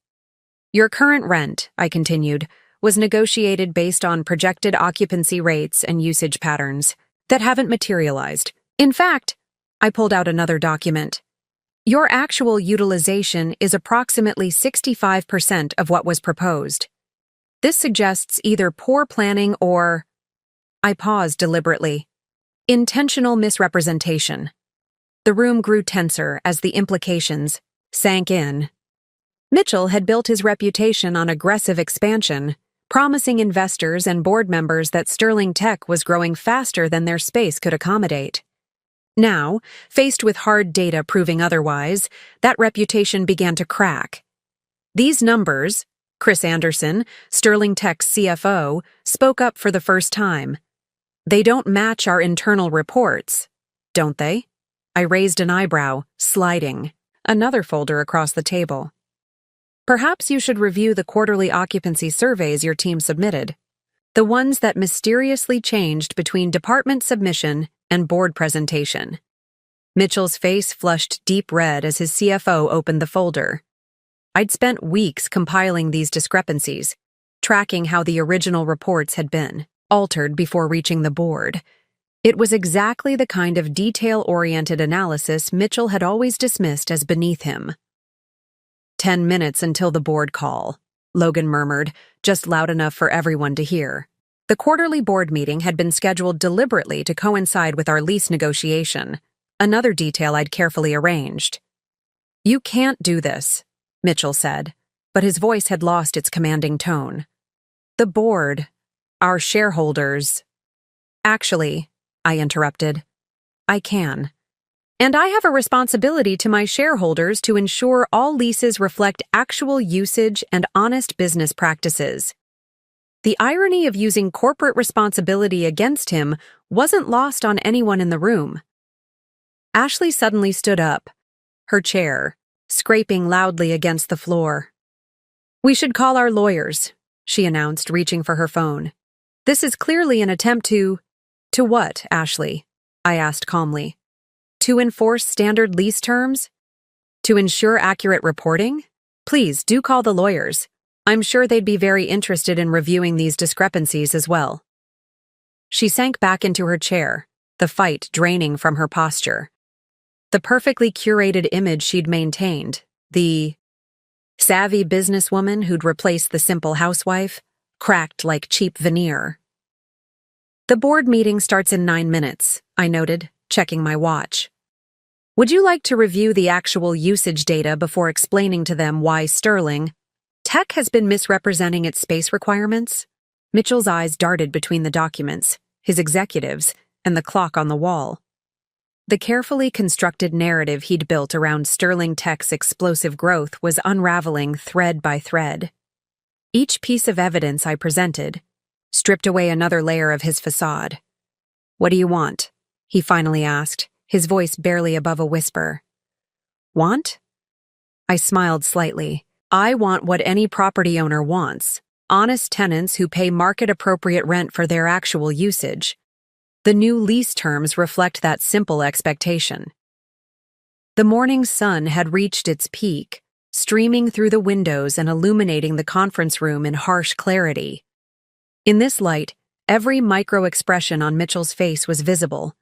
Speaker 1: "Your current rent," I continued, "was negotiated based on projected occupancy rates and usage patterns that haven't materialized. In fact," I pulled out another document, "your actual utilization is approximately 65% of what was proposed. This suggests either poor planning or—" I paused deliberately. "Intentional misrepresentation." The room grew tenser as the implications sank in. Mitchell had built his reputation on aggressive expansion, promising investors and board members that Sterling Tech was growing faster than their space could accommodate. Now, faced with hard data proving otherwise, that reputation began to crack. These numbers, Chris Anderson, Sterling Tech's CFO, spoke up for the first time. "They don't match our internal reports, don't they?" I raised an eyebrow, sliding another folder across the table. "Perhaps you should review the quarterly occupancy surveys your team submitted. The ones that mysteriously changed between department submission and board presentation." Mitchell's face flushed deep red as his CFO opened the folder. I'd spent weeks compiling these discrepancies, tracking how the original reports had been altered before reaching the board. It was exactly the kind of detail-oriented analysis Mitchell had always dismissed as beneath him. "10 minutes until the board call," Logan murmured, just loud enough for everyone to hear. The quarterly board meeting had been scheduled deliberately to coincide with our lease negotiation, another detail I'd carefully arranged. "You can't do this," Mitchell said, but his voice had lost its commanding tone. "The board, our shareholders—" "Actually," I interrupted, "I can. And I have a responsibility to my shareholders to ensure all leases reflect actual usage and honest business practices." The irony of using corporate responsibility against him wasn't lost on anyone in the room. Ashley suddenly stood up, her chair scraping loudly against the floor. "We should call our lawyers," she announced, reaching for her phone. "This is clearly an attempt to—" "To what, Ashley?" I asked calmly. "To enforce standard lease terms? To ensure accurate reporting? Please do call the lawyers. I'm sure they'd be very interested in reviewing these discrepancies as well." She sank back into her chair, the fight draining from her posture. The perfectly curated image she'd maintained, the savvy businesswoman who'd replaced the simple housewife, cracked like cheap veneer. "The board meeting starts in 9 minutes, I noted, checking my watch. "Would you like to review the actual usage data before explaining to them why Sterling Tech has been misrepresenting its space requirements?" Mitchell's eyes darted between the documents, his executives, and the clock on the wall. The carefully constructed narrative he'd built around Sterling Tech's explosive growth was unraveling thread by thread. Each piece of evidence I presented stripped away another layer of his facade. "What do you want?" he finally asked, his voice barely above a whisper. "Want?" I smiled slightly. "I want what any property owner wants: honest tenants who pay market-appropriate rent for their actual usage. The new lease terms reflect that simple expectation." The morning sun had reached its peak, streaming through the windows and illuminating the conference room in harsh clarity. In this light, every micro-expression on Mitchell's face was visible: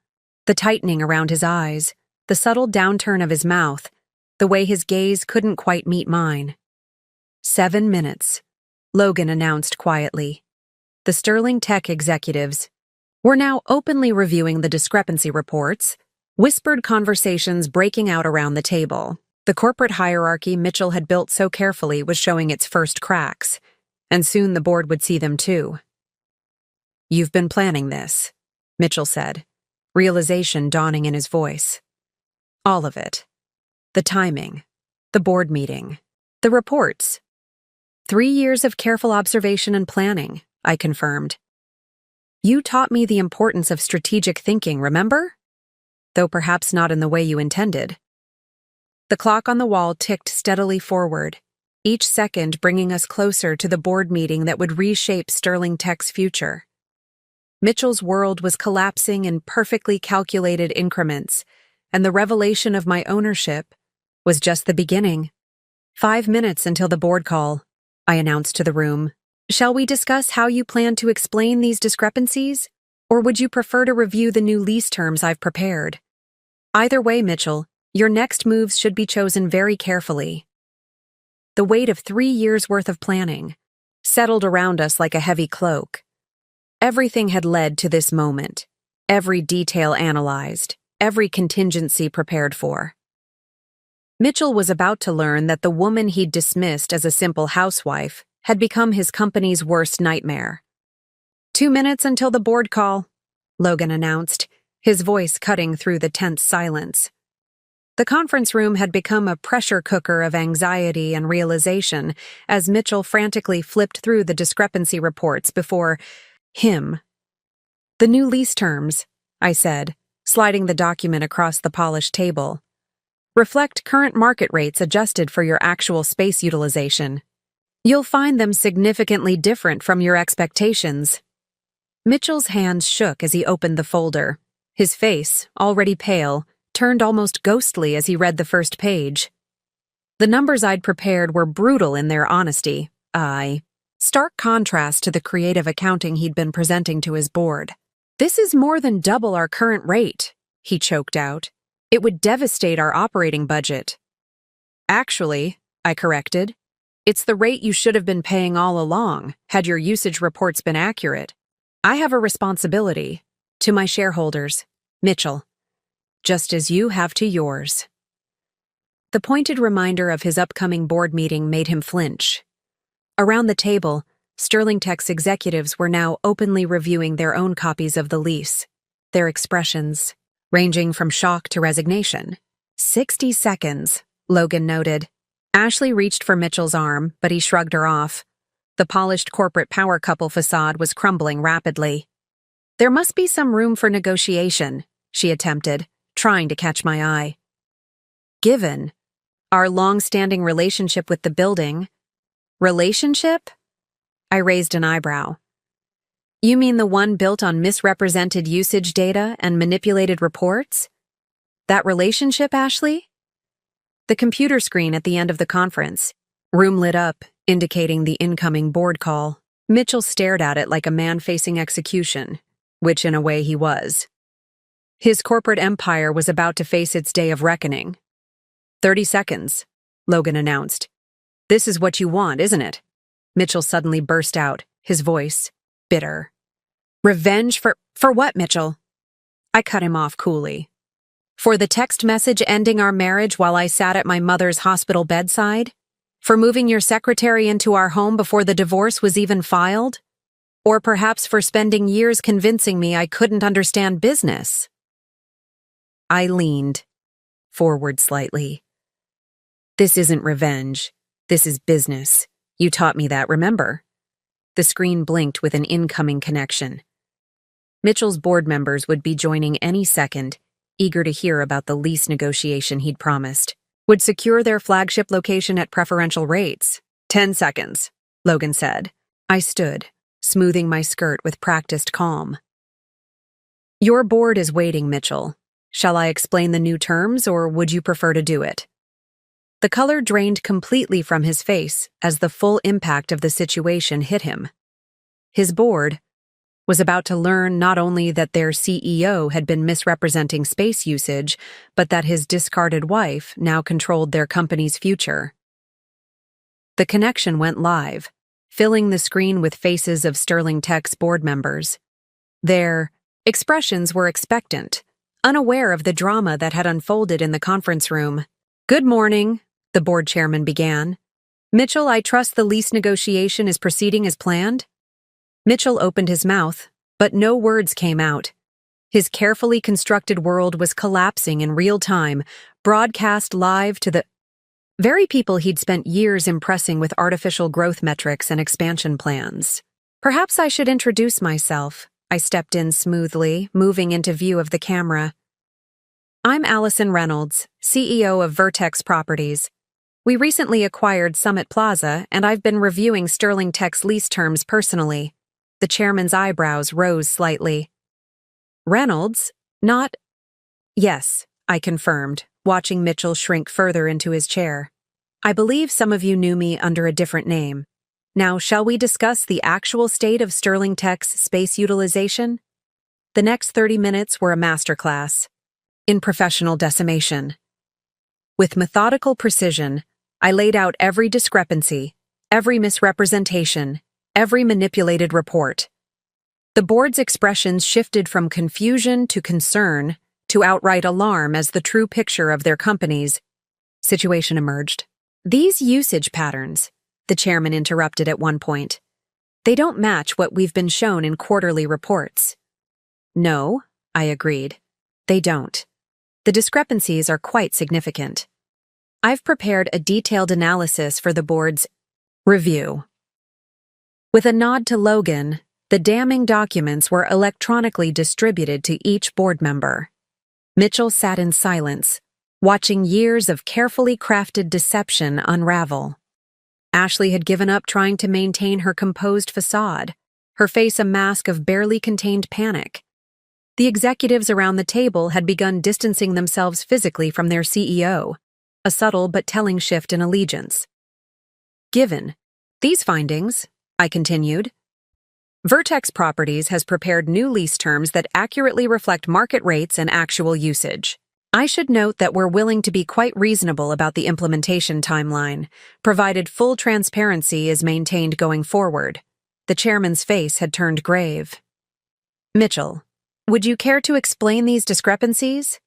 Speaker 1: the tightening around his eyes, the subtle downturn of his mouth, the way his gaze couldn't quite meet mine. 7 minutes, Logan announced quietly. The Sterling Tech executives were now openly reviewing the discrepancy reports, whispered conversations breaking out around the table. The corporate hierarchy Mitchell had built so carefully was showing its first cracks, and soon the board would see them too. "You've been planning this," Mitchell said, realization dawning in his voice. "All of it. The timing, the board meeting, the reports. 3 years of careful observation and planning," I confirmed. "You taught me the importance of strategic thinking, remember? Though perhaps not in the way you intended." The clock on the wall ticked steadily forward, each second bringing us closer to the board meeting that would reshape Sterling Tech's future. Mitchell's world was collapsing in perfectly calculated increments, and the revelation of my ownership was just the beginning. 5 minutes until the board call, I announced to the room. "Shall we discuss how you plan to explain these discrepancies, or would you prefer to review the new lease terms I've prepared? Either way, Mitchell, your next moves should be chosen very carefully." The weight of 3 years' worth of planning settled around us like a heavy cloak. Everything had led to this moment, every detail analyzed, every contingency prepared for. Mitchell was about to learn that the woman he'd dismissed as a simple housewife had become his company's worst nightmare. 2 minutes until the board call," Logan announced, his voice cutting through the tense silence. The conference room had become a pressure cooker of anxiety and realization as Mitchell frantically flipped through the discrepancy reports before him. "The new lease terms," I said, sliding the document across the polished table, "reflect current market rates adjusted for your actual space utilization. You'll find them significantly different from your expectations." Mitchell's hands shook as he opened the folder. His face, already pale, turned almost ghostly as he read the first page. The numbers I'd prepared were brutal in their honesty, stark contrast to the creative accounting he'd been presenting to his board. "This is more than double our current rate," he choked out. "It would devastate our operating budget." "Actually," I corrected, "it's the rate you should have been paying all along, had your usage reports been accurate. I have a responsibility to my shareholders, Mitchell, just as you have to yours." The pointed reminder of his upcoming board meeting made him flinch. Around the table, Sterling Tech's executives were now openly reviewing their own copies of the lease, their expressions ranging from shock to resignation. 60 seconds, Logan noted. Ashley reached for Mitchell's arm, but he shrugged her off. The polished corporate power couple facade was crumbling rapidly. "There must be some room for negotiation," she attempted, trying to catch my eye. "Given our long-standing relationship with the building." "Relationship?" I raised an eyebrow. "You mean the one built on misrepresented usage data and manipulated reports? That relationship, Ashley?" The computer screen at the end of the conference room lit up, indicating the incoming board call. Mitchell stared at it like a man facing execution, which in a way he was. His corporate empire was about to face its day of reckoning. 30 seconds, Logan announced. "This is what you want, isn't it?" Mitchell suddenly burst out, his voice bitter. "Revenge for what, Mitchell?" I cut him off coolly. "For the text message ending our marriage while I sat at my mother's hospital bedside? For moving your secretary into our home before the divorce was even filed? Or perhaps for spending years convincing me I couldn't understand business?" I leaned forward slightly. "This isn't revenge. This is business. You taught me that, remember?" The screen blinked with an incoming connection. Mitchell's board members would be joining any second, eager to hear about the lease negotiation he'd promised. Would secure their flagship location at preferential rates. 10 seconds, Logan said. I stood, smoothing my skirt with practiced calm. "Your board is waiting, Mitchell. Shall I explain the new terms, or would you prefer to do it?" The color drained completely from his face as the full impact of the situation hit him. His board was about to learn not only that their CEO had been misrepresenting space usage, but that his discarded wife now controlled their company's future. The connection went live, filling the screen with faces of Sterling Tech's board members. Their expressions were expectant, unaware of the drama that had unfolded in the conference room. "Good morning," the board chairman began. "Mitchell, I trust the lease negotiation is proceeding as planned?" Mitchell opened his mouth, but no words came out. His carefully constructed world was collapsing in real time, broadcast live to the very people he'd spent years impressing with artificial growth metrics and expansion plans. "Perhaps I should introduce myself," I stepped in smoothly, moving into view of the camera. "I'm Allison Reynolds, CEO of Vertex Properties. We recently acquired Summit Plaza, and I've been reviewing Sterling Tech's lease terms personally." The chairman's eyebrows rose slightly. "Reynolds? Not—" "Yes," I confirmed, watching Mitchell shrink further into his chair. "I believe some of you knew me under a different name. Now, shall we discuss the actual state of Sterling Tech's space utilization?" The next 30 minutes were a masterclass in professional decimation. With methodical precision, I laid out every discrepancy, every misrepresentation, every manipulated report. The board's expressions shifted from confusion to concern to outright alarm as the true picture of their company's situation emerged. "These usage patterns," the chairman interrupted at one point, "they don't match what we've been shown in quarterly reports." "No," I agreed, "they don't. The discrepancies are quite significant. I've prepared a detailed analysis for the board's review." With a nod to Logan, the damning documents were electronically distributed to each board member. Mitchell sat in silence, watching years of carefully crafted deception unravel. Ashley had given up trying to maintain her composed facade, her face a mask of barely contained panic. The executives around the table had begun distancing themselves physically from their CEO, a subtle but telling shift in allegiance. "Given these findings," I continued, "Vertex Properties has prepared new lease terms that accurately reflect market rates and actual usage. I should note that we're willing to be quite reasonable about the implementation timeline, provided full transparency is maintained going forward." The chairman's face had turned grave. "Mitchell, would you care to explain these discrepancies?"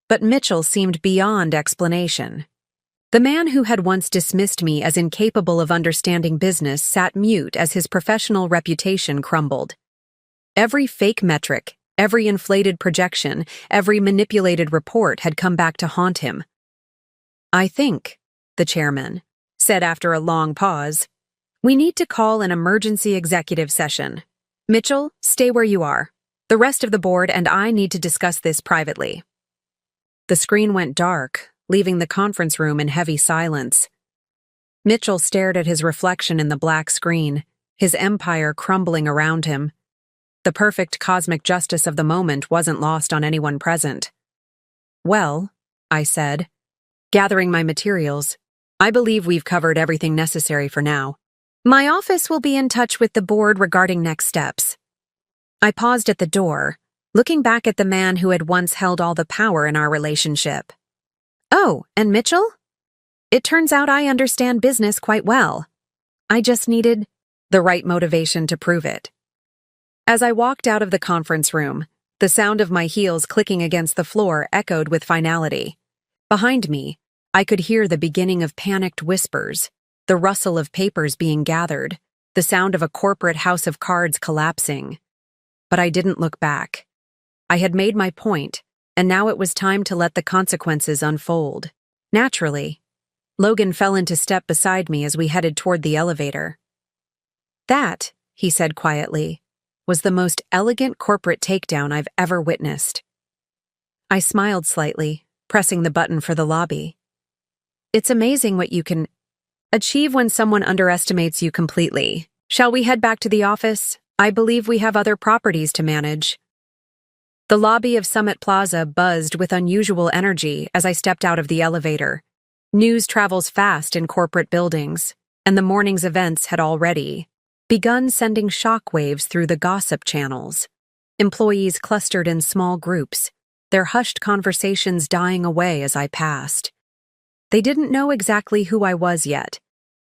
Speaker 1: But Mitchell seemed beyond explanation. The man who had once dismissed me as incapable of understanding business sat mute as his professional reputation crumbled. Every fake metric, every inflated projection, every manipulated report had come back to haunt him. "I think," the chairman said after a long pause, "we need to call an emergency executive session. Mitchell, stay where you are. The rest of the board and I need to discuss this privately." The screen went dark, leaving the conference room in heavy silence. Mitchell stared at his reflection in the black screen, his empire crumbling around him. The perfect cosmic justice of the moment wasn't lost on anyone present. "Well," I said, gathering my materials, "I believe we've covered everything necessary for now. My office will be in touch with the board regarding next steps." I paused at the door, looking back at the man who had once held all the power in our relationship. "Oh, and Mitchell? It turns out I understand business quite well. I just needed the right motivation to prove it." As I walked out of the conference room, the sound of my heels clicking against the floor echoed with finality. Behind me, I could hear the beginning of panicked whispers, the rustle of papers being gathered, the sound of a corporate house of cards collapsing. But I didn't look back. I had made my point, and now it was time to let the consequences unfold. Naturally, Logan fell into step beside me as we headed toward the elevator. "That," he said quietly, "was the most elegant corporate takedown I've ever witnessed." I smiled slightly, pressing the button for the lobby. "It's amazing what you can achieve when someone underestimates you completely. Shall we head back to the office? I believe we have other properties to manage." The lobby of Summit Plaza buzzed with unusual energy as I stepped out of the elevator. News travels fast in corporate buildings, and the morning's events had already begun sending shockwaves through the gossip channels. Employees clustered in small groups, their hushed conversations dying away as I passed. They didn't know exactly who I was yet,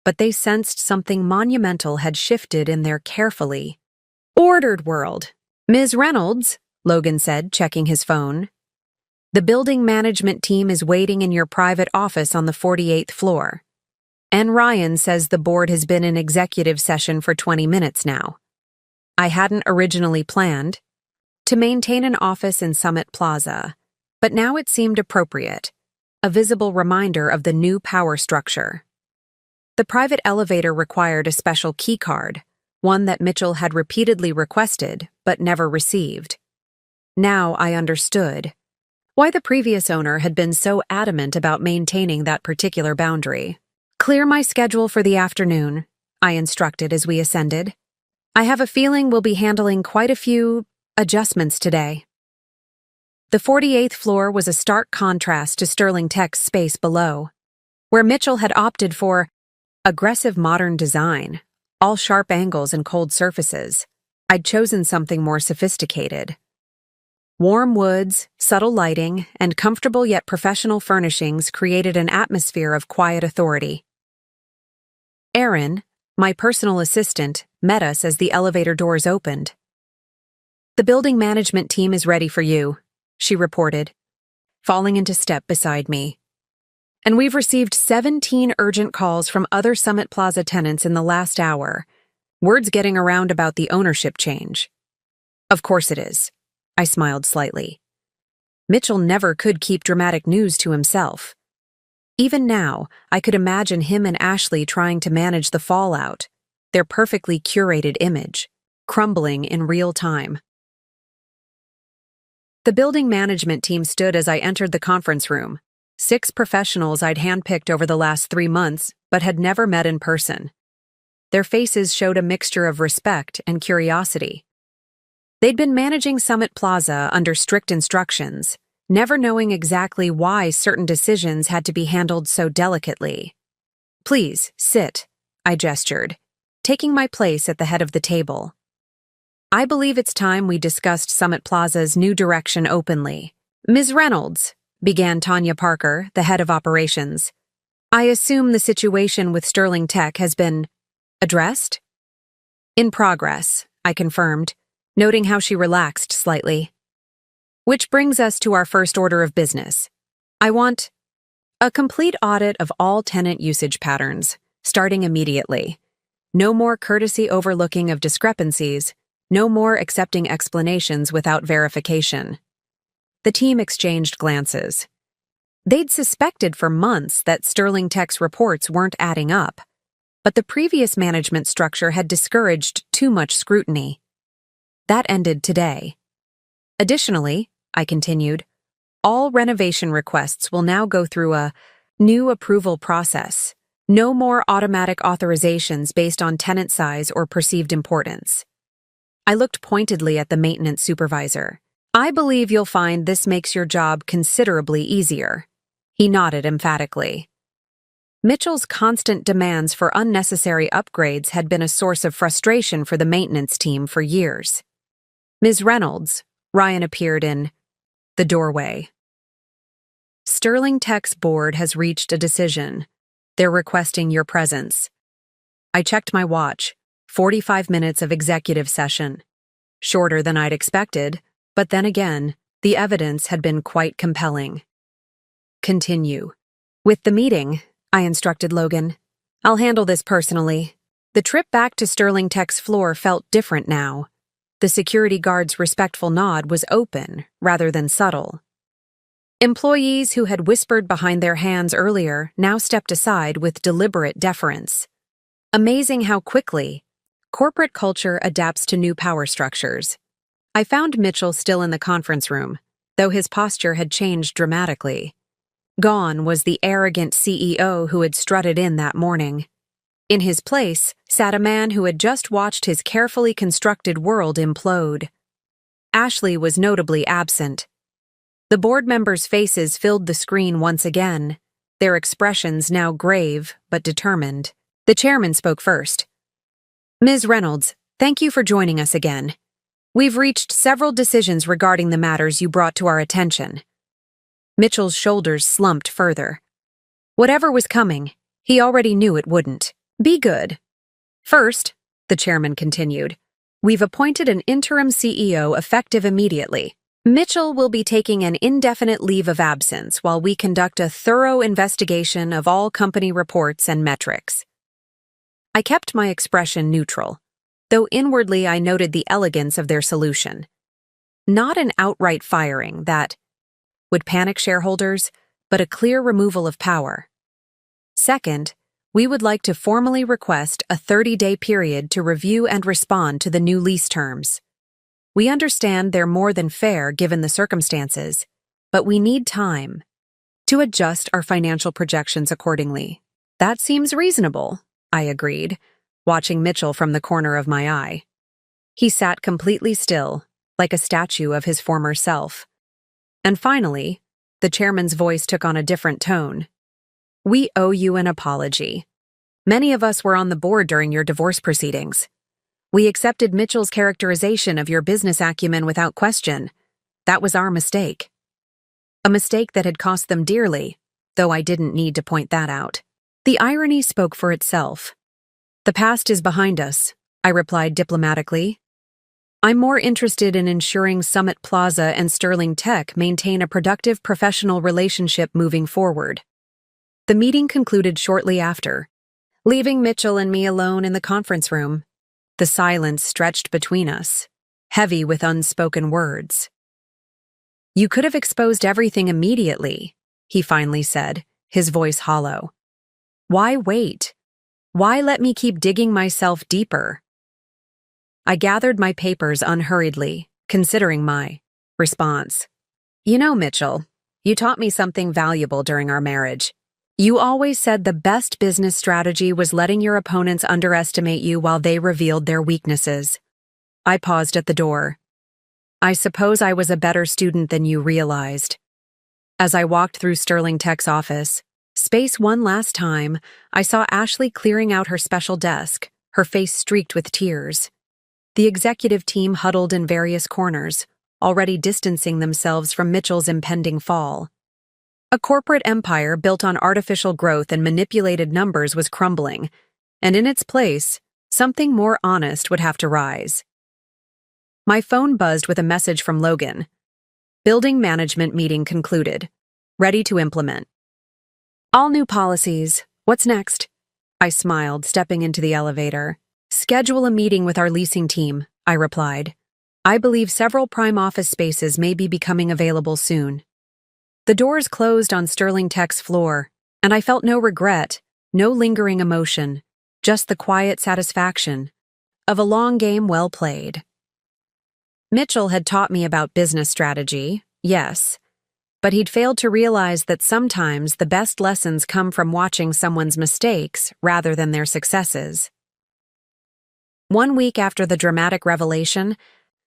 Speaker 1: but they sensed something monumental had shifted in their carefully ordered world. "Ms. Reynolds," Logan said, checking his phone. "The building management team is waiting in your private office on the 48th floor. And Ryan says the board has been in executive session for 20 minutes now. I hadn't originally planned to maintain an office in Summit Plaza, but now it seemed appropriate, a visible reminder of the new power structure. The private elevator required a special key card, one that Mitchell had repeatedly requested but never received. Now I understood why the previous owner had been so adamant about maintaining that particular boundary. "Clear my schedule for the afternoon," I instructed as we ascended. "I have a feeling we'll be handling quite a few adjustments today." The 48th floor was a stark contrast to Sterling Tech's space below, where Mitchell had opted for aggressive modern design, all sharp angles and cold surfaces. I'd chosen something more sophisticated. Warm woods, subtle lighting, and comfortable yet professional furnishings created an atmosphere of quiet authority. Erin, my personal assistant, met us as the elevator doors opened. "The building management team is ready for you," she reported, falling into step beside me. "And we've received 17 urgent calls from other Summit Plaza tenants in the last hour. Word's getting around about the ownership change." "Of course it is," I smiled slightly. Mitchell never could keep dramatic news to himself. Even now, I could imagine him and Ashley trying to manage the fallout, their perfectly curated image, crumbling in real time. The building management team stood as I entered the conference room. 6 professionals I'd handpicked over the last 3 months, but had never met in person. Their faces showed a mixture of respect and curiosity. They'd been managing Summit Plaza under strict instructions, never knowing exactly why certain decisions had to be handled so delicately. "Please, sit," I gestured, taking my place at the head of the table. "I believe it's time we discussed Summit Plaza's new direction openly." "Ms. Reynolds," began Tanya Parker, the head of operations, "I assume the situation with Sterling Tech has been addressed?" "In progress," I confirmed, noting how she relaxed slightly. "Which brings us to our first order of business. I want a complete audit of all tenant usage patterns, starting immediately. No more courtesy overlooking of discrepancies, no more accepting explanations without verification." The team exchanged glances. They'd suspected for months that Sterling Tech's reports weren't adding up, but the previous management structure had discouraged too much scrutiny. That ended today. "Additionally," I continued, "all renovation requests will now go through a new approval process. No more automatic authorizations based on tenant size or perceived importance." I looked pointedly at the maintenance supervisor. "I believe you'll find this makes your job considerably easier." He nodded emphatically. Mitchell's constant demands for unnecessary upgrades had been a source of frustration for the maintenance team for years. "Ms. Reynolds," Ryan appeared in the doorway. "Sterling Tech's board has reached a decision. They're requesting your presence." I checked my watch. 45 minutes of executive session. Shorter than I'd expected, but then again, the evidence had been quite compelling. "Continue with the meeting," I instructed Logan. "I'll handle this personally." The trip back to Sterling Tech's floor felt different now. The security guard's respectful nod was open rather than subtle. Employees who had whispered behind their hands earlier now stepped aside with deliberate deference. Amazing how quickly corporate culture adapts to new power structures. I found Mitchell still in the conference room, though his posture had changed dramatically. Gone was the arrogant CEO who had strutted in that morning. In his place sat a man who had just watched his carefully constructed world implode. Ashley was notably absent. The board members' faces filled the screen once again, their expressions now grave but determined. The chairman spoke first. "Ms. Reynolds, thank you for joining us again. We've reached several decisions regarding the matters you brought to our attention." Mitchell's shoulders slumped further. Whatever was coming, he already knew it wouldn't. Be good. First, the chairman continued, we've appointed an interim CEO effective immediately. Mitchell will be taking an indefinite leave of absence while we conduct a thorough investigation of all company reports and metrics. I kept my expression neutral, though inwardly I noted the elegance of their solution. Not an outright firing that would panic shareholders, but a clear removal of power. Second, we would like to formally request a 30-day period to review and respond to the new lease terms. We understand they're more than fair given the circumstances, but we need time to adjust our financial projections accordingly. That seems reasonable, I agreed, watching Mitchell from the corner of my eye. He sat completely still, like a statue of his former self. And finally, the chairman's voice took on a different tone. We owe you an apology. Many of us were on the board during your divorce proceedings. We accepted Mitchell's characterization of your business acumen without question. That was our mistake. A mistake that had cost them dearly, though I didn't need to point that out. The irony spoke for itself. The past is behind us, I replied diplomatically. I'm more interested in ensuring Summit Plaza and Sterling Tech maintain a productive professional relationship moving forward. The meeting concluded shortly after, leaving Mitchell and me alone in the conference room. The silence stretched between us, heavy with unspoken words. You could have exposed everything immediately, he finally said, his voice hollow. Why wait? Why let me keep digging myself deeper? I gathered my papers unhurriedly, considering my response. You know, Mitchell, you taught me something valuable during our marriage. You always said the best business strategy was letting your opponents underestimate you while they revealed their weaknesses. I paused at the door. I suppose I was a better student than you realized. As I walked through Sterling Tech's office, space one last time, I saw Ashley clearing out her special desk, her face streaked with tears. The executive team huddled in various corners, already distancing themselves from Mitchell's impending fall. A corporate empire built on artificial growth and manipulated numbers was crumbling, and in its place, something more honest would have to rise. My phone buzzed with a message from Logan. Building management meeting concluded. Ready to implement. All new policies. What's next? I smiled, stepping into the elevator. Schedule a meeting with our leasing team, I replied. I believe several prime office spaces may be becoming available soon. The doors closed on Sterling Tech's floor, and I felt no regret, no lingering emotion, just the quiet satisfaction of a long game well played. Mitchell had taught me about business strategy, yes, but he'd failed to realize that sometimes the best lessons come from watching someone's mistakes rather than their successes. 1 week after the dramatic revelation,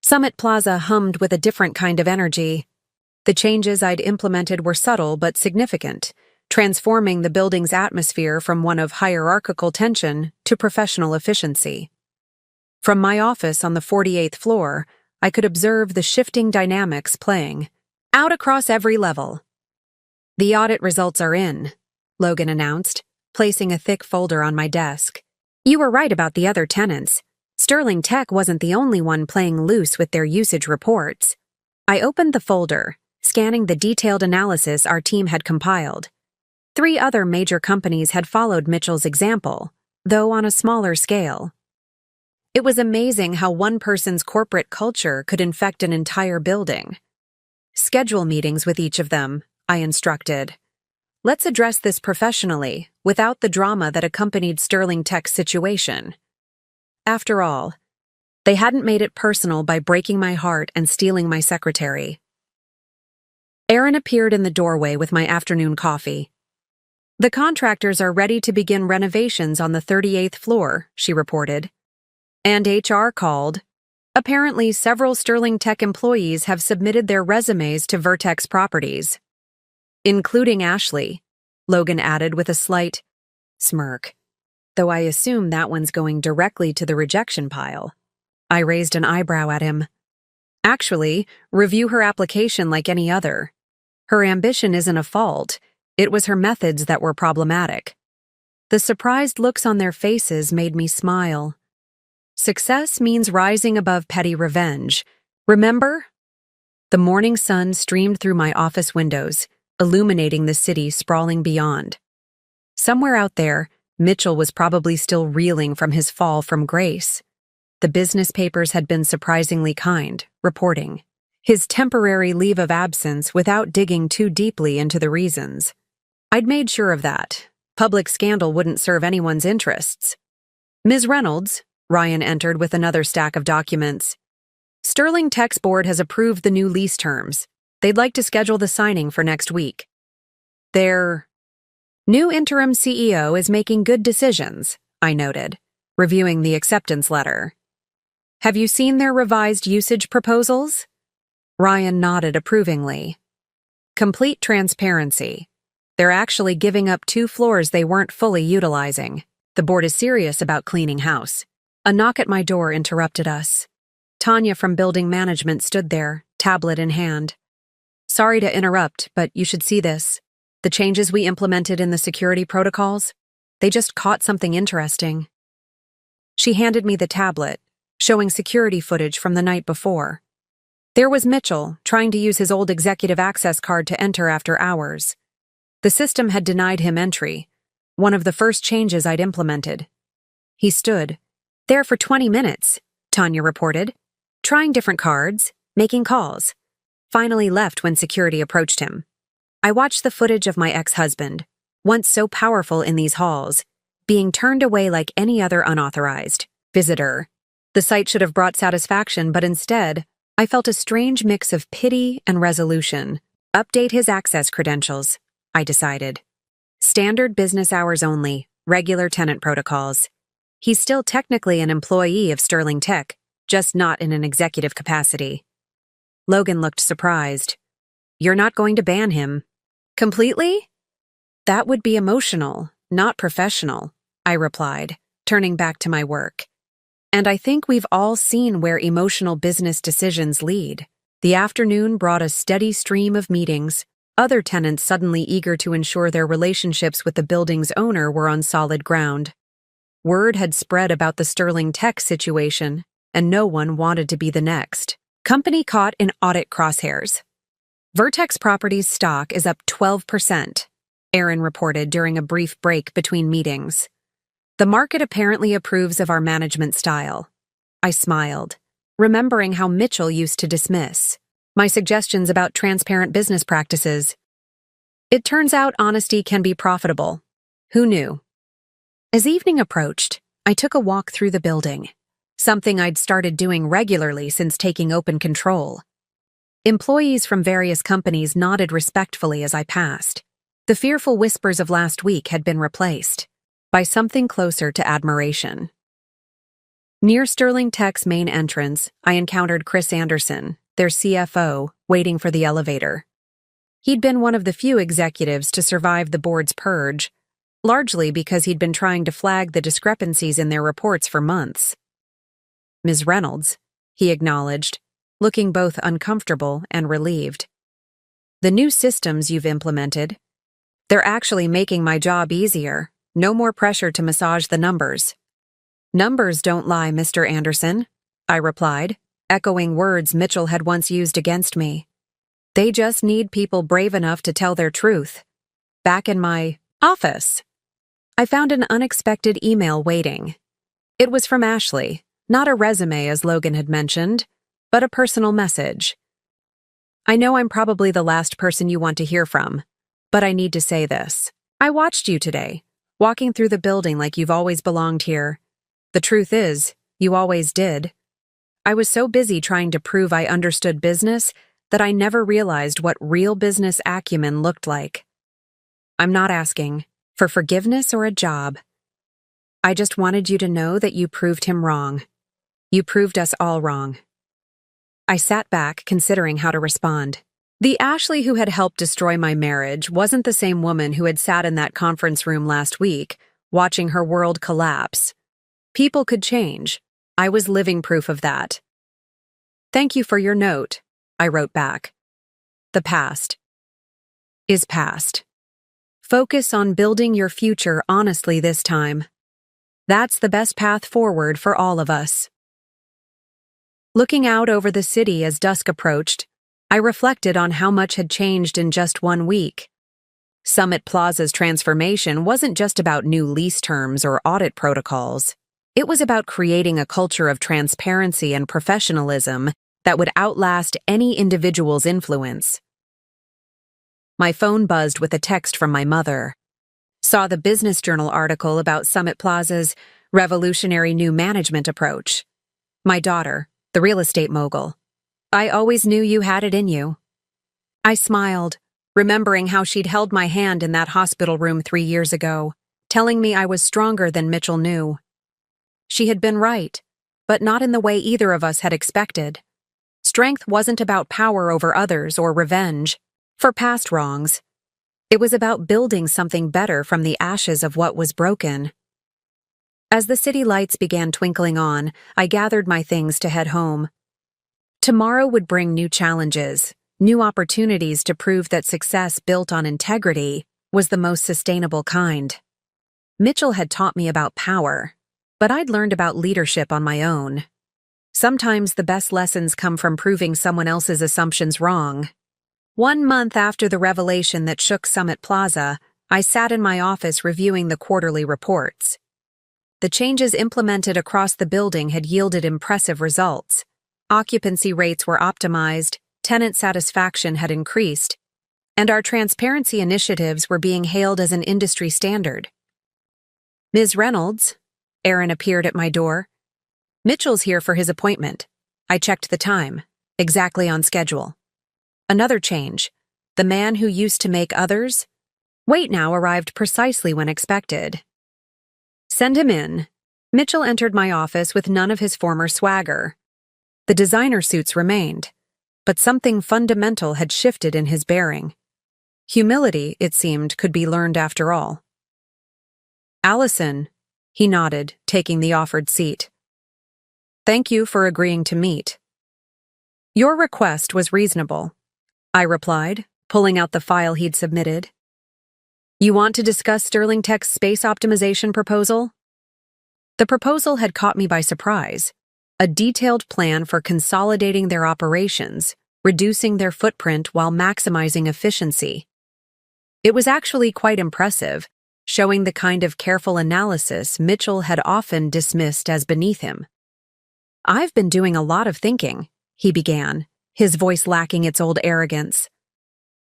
Speaker 1: Summit Plaza hummed with a different kind of energy. The changes I'd implemented were subtle but significant, transforming the building's atmosphere from one of hierarchical tension to professional efficiency. From my office on the 48th floor, I could observe the shifting dynamics playing out across every level. The audit results are in, Logan announced, placing a thick folder on my desk. You were right about the other tenants. Sterling Tech wasn't the only one playing loose with their usage reports. I opened the folder, scanning the detailed analysis our team had compiled. 3 other major companies had followed Mitchell's example, though on a smaller scale. It was amazing how one person's corporate culture could infect an entire building. Schedule meetings with each of them, I instructed. Let's address this professionally, without the drama that accompanied Sterling Tech's situation. After all, they hadn't made it personal by breaking my heart and stealing my secretary. Erin appeared in the doorway with my afternoon coffee. The contractors are ready to begin renovations on the 38th floor, she reported. And HR called. Apparently, several Sterling Tech employees have submitted their resumes to Vertex Properties. Including Ashley, Logan added with a slight smirk. Though I assume that one's going directly to the rejection pile. I raised an eyebrow at him. Actually, review her application like any other. Her ambition isn't a fault. It was her methods that were problematic. The surprised looks on their faces made me smile. Success means rising above petty revenge. Remember? The morning sun streamed through my office windows, illuminating the city sprawling beyond. Somewhere out there, Mitchell was probably still reeling from his fall from grace. The business papers had been surprisingly kind, reporting his temporary leave of absence without digging too deeply into the reasons. I'd made sure of that. Public scandal wouldn't serve anyone's interests. Ms. Reynolds, Ryan entered with another stack of documents. Sterling Tech's board has approved the new lease terms. They'd like to schedule the signing for next week. Their new interim CEO is making good decisions, I noted, reviewing the acceptance letter. Have you seen their revised usage proposals? Ryan nodded approvingly. Complete transparency. They're actually giving up 2 floors they weren't fully utilizing. The board is serious about cleaning house. A knock at my door interrupted us. Tanya from building management stood there, tablet in hand. Sorry to interrupt, but you should see this. The changes we implemented in the security protocols, they just caught something interesting. She handed me the tablet, showing security footage from the night before. There was Mitchell, trying to use his old executive access card to enter after hours. The system had denied him entry, one of the first changes I'd implemented. He stood there for 20 minutes, Tanya reported, trying different cards, making calls. Finally left when security approached him. I watched the footage of my ex-husband, once so powerful in these halls, being turned away like any other unauthorized visitor. The sight should have brought satisfaction, but instead, I felt a strange mix of pity and resolution. Update his access credentials, I decided. Standard business hours only, regular tenant protocols. He's still technically an employee of Sterling Tech, just not in an executive capacity. Logan looked surprised. You're not going to ban him? Completely? That would be emotional, not professional, I replied, turning back to my work. And I think we've all seen where emotional business decisions lead. The afternoon brought a steady stream of meetings, other tenants suddenly eager to ensure their relationships with the building's owner were on solid ground. Word had spread about the Sterling Tech situation, and no one wanted to be the next. Company caught in audit crosshairs. Vertex Properties stock is up 12%, Aaron reported during a brief break between meetings. The market apparently approves of our management style. I smiled, remembering how Mitchell used to dismiss my suggestions about transparent business practices. It turns out honesty can be profitable. Who knew? As evening approached, I took a walk through the building, something I'd started doing regularly since taking open control. Employees from various companies nodded respectfully as I passed. The fearful whispers of last week had been replaced by something closer to admiration. Near Sterling Tech's main entrance, I encountered Chris Anderson, their CFO, waiting for the elevator. He'd been one of the few executives to survive the board's purge, largely because he'd been trying to flag the discrepancies in their reports for months. Ms. Reynolds, he acknowledged, looking both uncomfortable and relieved. The new systems you've implemented, they're actually making my job easier. No more pressure to massage the numbers. Numbers don't lie, Mr. Anderson, I replied, echoing words Mitchell had once used against me. They just need people brave enough to tell their truth. Back in my office, I found an unexpected email waiting. It was from Ashley, not a resume as Logan had mentioned, but a personal message. I know I'm probably the last person you want to hear from, but I need to say this. I watched you today, walking through the building like you've always belonged here. The truth is, you always did. I was so busy trying to prove I understood business that I never realized what real business acumen looked like. I'm not asking for forgiveness or a job. I just wanted you to know that you proved him wrong. You proved us all wrong. I sat back, considering how to respond. The Ashley who had helped destroy my marriage wasn't the same woman who had sat in that conference room last week, watching her world collapse. People could change. I was living proof of that. Thank you for your note, I wrote back. The past is past. Focus on building your future honestly this time. That's the best path forward for all of us. Looking out over the city as dusk approached, I reflected on how much had changed in just 1 week. Summit Plaza's transformation wasn't just about new lease terms or audit protocols. It was about creating a culture of transparency and professionalism that would outlast any individual's influence. My phone buzzed with a text from my mother. Saw the Business Journal article about Summit Plaza's revolutionary new management approach. My daughter, the real estate mogul. I always knew you had it in you. I smiled, remembering how she'd held my hand in that hospital room 3 years ago, telling me I was stronger than Mitchell knew. She had been right, but not in the way either of us had expected. Strength wasn't about power over others or revenge for past wrongs. It was about building something better from the ashes of what was broken. As the city lights began twinkling on, I gathered my things to head home. Tomorrow would bring new challenges, new opportunities to prove that success built on integrity was the most sustainable kind. Mitchell had taught me about power, but I'd learned about leadership on my own. Sometimes the best lessons come from proving someone else's assumptions wrong. 1 month after the revelation that shook Summit Plaza, I sat in my office reviewing the quarterly reports. The changes implemented across the building had yielded impressive results. Occupancy rates were optimized, tenant satisfaction had increased, and our transparency initiatives were being hailed as an industry standard. Ms. Reynolds, Aaron appeared at my door. Mitchell's here for his appointment. I checked the time, exactly on schedule. Another change. The man who used to make others wait now arrived precisely when expected. Send him in. Mitchell entered my office with none of his former swagger. The designer suits remained, but something fundamental had shifted in his bearing. Humility, it seemed, could be learned after all. Allison, he nodded, taking the offered seat. Thank you for agreeing to meet. Your request was reasonable, I replied, pulling out the file he'd submitted. You want to discuss Sterling Tech's space optimization proposal? The proposal had caught me by surprise. A detailed plan for consolidating their operations, reducing their footprint while maximizing efficiency. It was actually quite impressive, showing the kind of careful analysis Mitchell had often dismissed as beneath him. I've been doing a lot of thinking, he began, his voice lacking its old arrogance.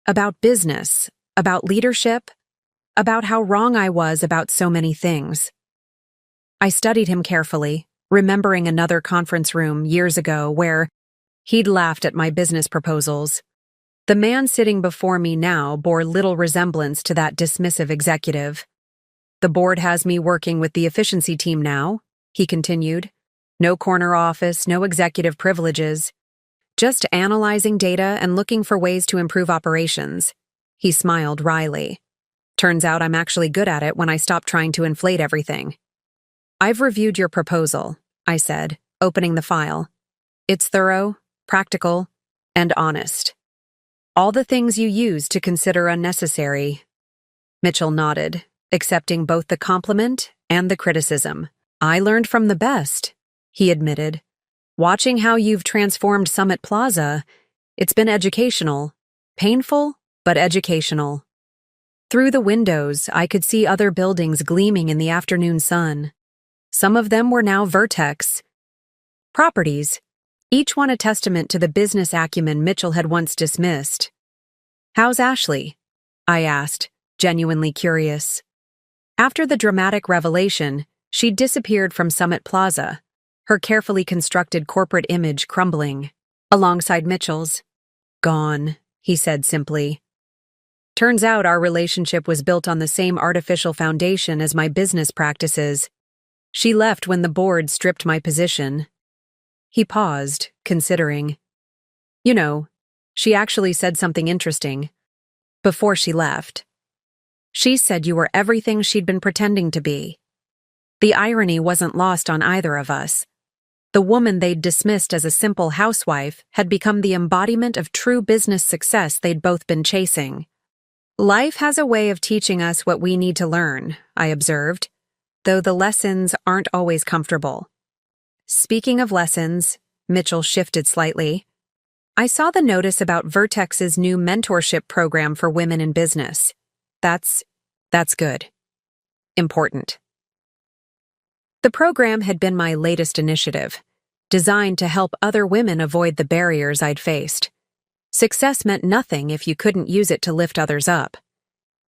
Speaker 1: About business, about leadership, about how wrong I was about so many things. I studied him carefully, remembering another conference room years ago where he'd laughed at my business proposals. The man sitting before me now bore little resemblance to that dismissive executive. The board has me working with the efficiency team now, he continued. No corner office, no executive privileges. Just analyzing data and looking for ways to improve operations. He smiled wryly. Turns out I'm actually good at it when I stop trying to inflate everything. I've reviewed your proposal, I said, opening the file. It's thorough, practical, and honest. All the things you used to consider unnecessary. Mitchell nodded, accepting both the compliment and the criticism. I learned from the best, he admitted. Watching how you've transformed Summit Plaza, it's been educational. Painful, but educational. Through the windows, I could see other buildings gleaming in the afternoon sun. Some of them were now Vertex properties, each one a testament to the business acumen Mitchell had once dismissed. How's Ashley? I asked, genuinely curious. After the dramatic revelation, she'd disappeared from Summit Plaza, her carefully constructed corporate image crumbling, alongside Mitchell's. Gone, he said simply. Turns out our relationship was built on the same artificial foundation as my business practices. She left when the board stripped my position. He paused, considering. You know, she actually said something interesting. Before she left. She said you were everything she'd been pretending to be. The irony wasn't lost on either of us. The woman they'd dismissed as a simple housewife had become the embodiment of true business success they'd both been chasing. Life has a way of teaching us what we need to learn, I observed, though the lessons aren't always comfortable. Speaking of lessons, Mitchell shifted slightly. I saw the notice about Vertex's new mentorship program for women in business. That's good. Important. The program had been my latest initiative, designed to help other women avoid the barriers I'd faced. Success meant nothing if you couldn't use it to lift others up.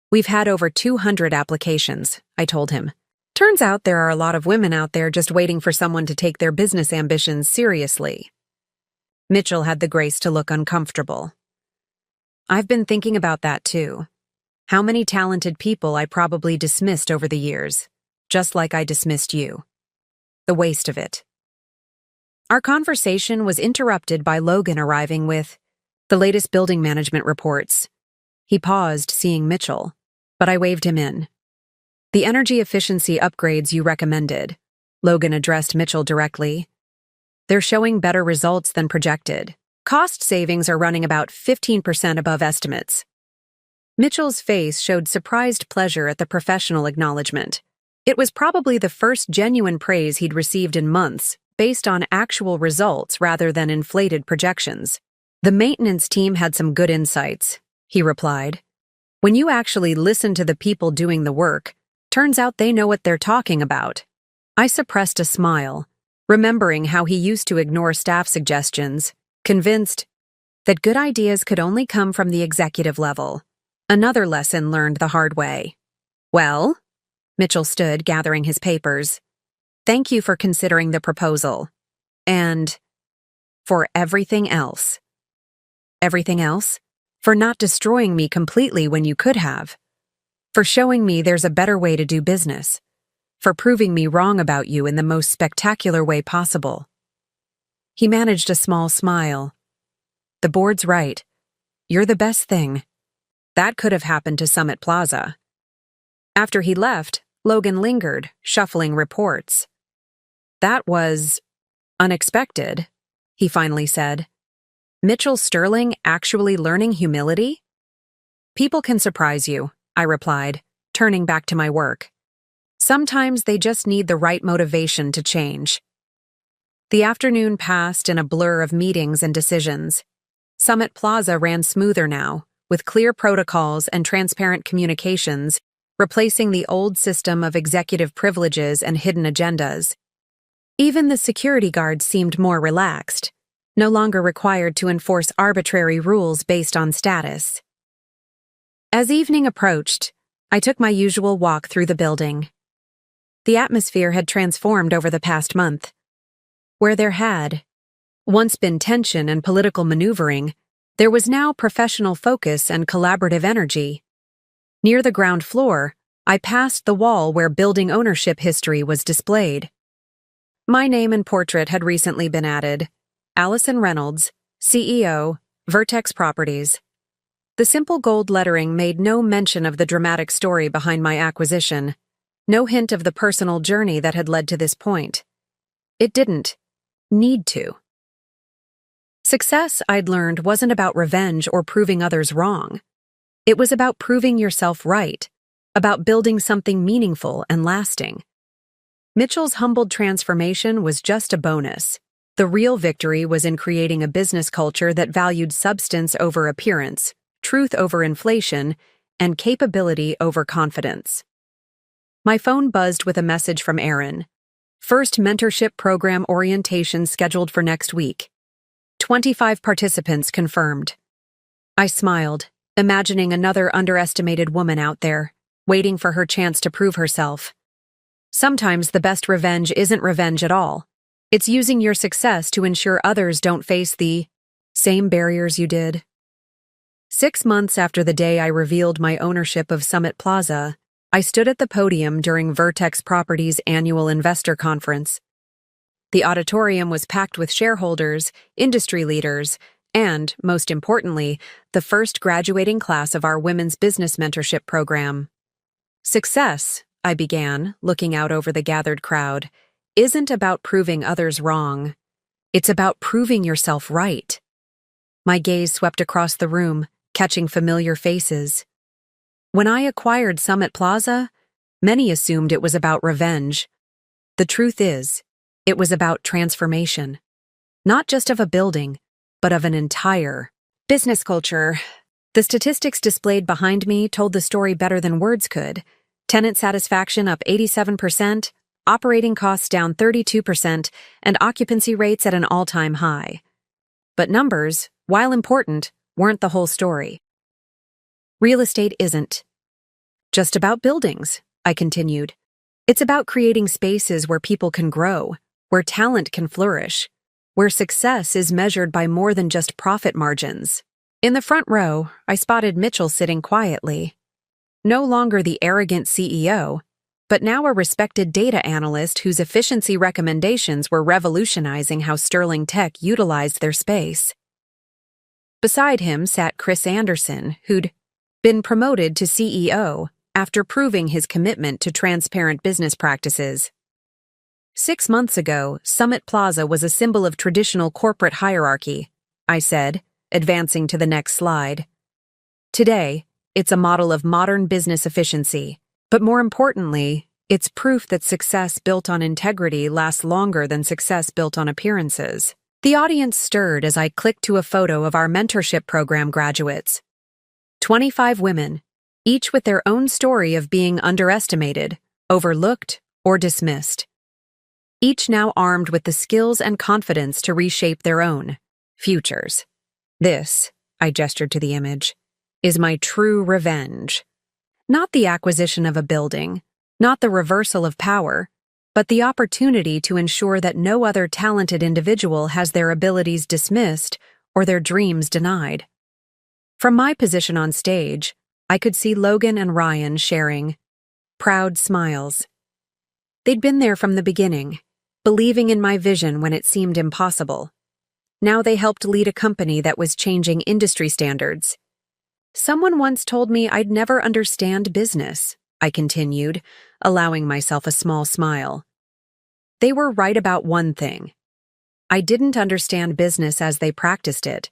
Speaker 1: We've had over 200 applications, I told him. Turns out there are a lot of women out there just waiting for someone to take their business ambitions seriously. Mitchell had the grace to look uncomfortable. I've been thinking about that too. How many talented people I probably dismissed over the years, just like I dismissed you. The waste of it. Our conversation was interrupted by Logan arriving with the latest building management reports. He paused, seeing Mitchell, but I waved him in. The energy efficiency upgrades you recommended, Logan addressed Mitchell directly. They're showing better results than projected. Cost savings are running about 15% above estimates. Mitchell's face showed surprised pleasure at the professional acknowledgement. It was probably the first genuine praise he'd received in months, based on actual results rather than inflated projections. The maintenance team had some good insights, he replied. When you actually listen to the people doing the work, turns out they know what they're talking about. I suppressed a smile, remembering how he used to ignore staff suggestions, convinced that good ideas could only come from the executive level. Another lesson learned the hard way. Well, Mitchell stood, gathering his papers. Thank you for considering the proposal. And for everything else. Everything else? For not destroying me completely when you could have. For showing me there's a better way to do business. For proving me wrong about you in the most spectacular way possible. He managed a small smile. The board's right. You're the best thing. That could have happened to Summit Plaza. After he left, Logan lingered, shuffling reports. That was unexpected, he finally said. Mitchell Sterling actually learning humility? People can surprise you, I replied, turning back to my work. Sometimes they just need the right motivation to change. The afternoon passed in a blur of meetings and decisions. Summit Plaza ran smoother now, with clear protocols and transparent communications, replacing the old system of executive privileges and hidden agendas. Even the security guards seemed more relaxed, no longer required to enforce arbitrary rules based on status. As evening approached, I took my usual walk through the building. The atmosphere had transformed over the past month. Where there had once been tension and political maneuvering, there was now professional focus and collaborative energy. Near the ground floor, I passed the wall where building ownership history was displayed. My name and portrait had recently been added. Allison Reynolds, CEO, Vertex Properties. The simple gold lettering made no mention of the dramatic story behind my acquisition, no hint of the personal journey that had led to this point. It didn't need to. Success, I'd learned, wasn't about revenge or proving others wrong. It was about proving yourself right, about building something meaningful and lasting. Mitchell's humbled transformation was just a bonus. The real victory was in creating a business culture that valued substance over appearance, truth over inflation, and capability over confidence. My phone buzzed with a message from Aaron. First mentorship program orientation scheduled for next week. 25 participants confirmed. I smiled, imagining another underestimated woman out there, waiting for her chance to prove herself. Sometimes the best revenge isn't revenge at all. It's using your success to ensure others don't face the same barriers you did. 6 months after the day I revealed my ownership of Summit Plaza, I stood at the podium during Vertex Properties' annual investor conference. The auditorium was packed with shareholders, industry leaders, and, most importantly, the first graduating class of our Women's Business Mentorship program. Success, I began, looking out over the gathered crowd, isn't about proving others wrong. It's about proving yourself right. My gaze swept across the room, catching familiar faces. When I acquired Summit Plaza, many assumed it was about revenge. The truth is, it was about transformation. Not just of a building, but of an entire business culture. The statistics displayed behind me told the story better than words could. Tenant satisfaction up 87%, operating costs down 32%, and occupancy rates at an all-time high. But numbers, while important, weren't the whole story. Real estate isn't just about buildings, I continued. It's about creating spaces where people can grow, where talent can flourish, where success is measured by more than just profit margins. In the front row, I spotted Mitchell sitting quietly. No longer the arrogant CEO, but now a respected data analyst whose efficiency recommendations were revolutionizing how Sterling Tech utilized their space. Beside him sat Chris Anderson, who'd been promoted to CEO after proving his commitment to transparent business practices. 6 months ago, Summit Plaza was a symbol of traditional corporate hierarchy, I said, advancing to the next slide. Today, it's a model of modern business efficiency, but more importantly, it's proof that success built on integrity lasts longer than success built on appearances. The audience stirred as I clicked to a photo of our mentorship program graduates. 25 women, each with their own story of being underestimated, overlooked, or dismissed. Each now armed with the skills and confidence to reshape their own futures. This, I gestured to the image, is my true revenge. Not the acquisition of a building, not the reversal of power, but the opportunity to ensure that no other talented individual has their abilities dismissed or their dreams denied. From my position on stage, I could see Logan and Ryan sharing proud smiles. They'd been there from the beginning, believing in my vision when it seemed impossible. Now they helped lead a company that was changing industry standards. Someone once told me I'd never understand business, I continued, allowing myself a small smile. They were right about one thing. I didn't understand business as they practiced it.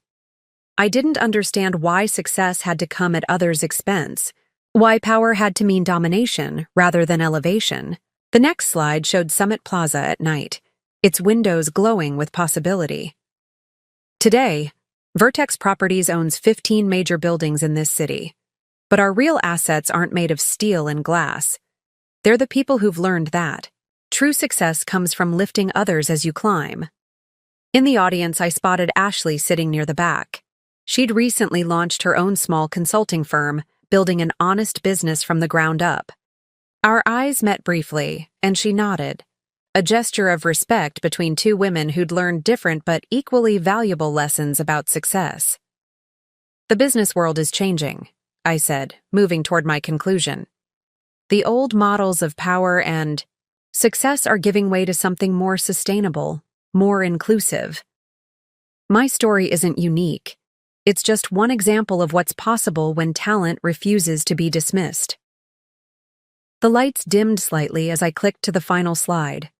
Speaker 1: I didn't understand why success had to come at others' expense, why power had to mean domination rather than elevation. The next slide showed Summit Plaza at night, its windows glowing with possibility. Today, Vertex Properties owns 15 major buildings in this city. But our real assets aren't made of steel and glass. They're the people who've learned that. True success comes from lifting others as you climb. In the audience, I spotted Ashley sitting near the back. She'd recently launched her own small consulting firm, building an honest business from the ground up. Our eyes met briefly, and she nodded. A gesture of respect between two women who'd learned different but equally valuable lessons about success. The business world is changing, I said, moving toward my conclusion. The old models of power and success are giving way to something more sustainable, more inclusive. My story isn't unique. It's just one example of what's possible when talent refuses to be dismissed. The lights dimmed slightly as I clicked to the final slide.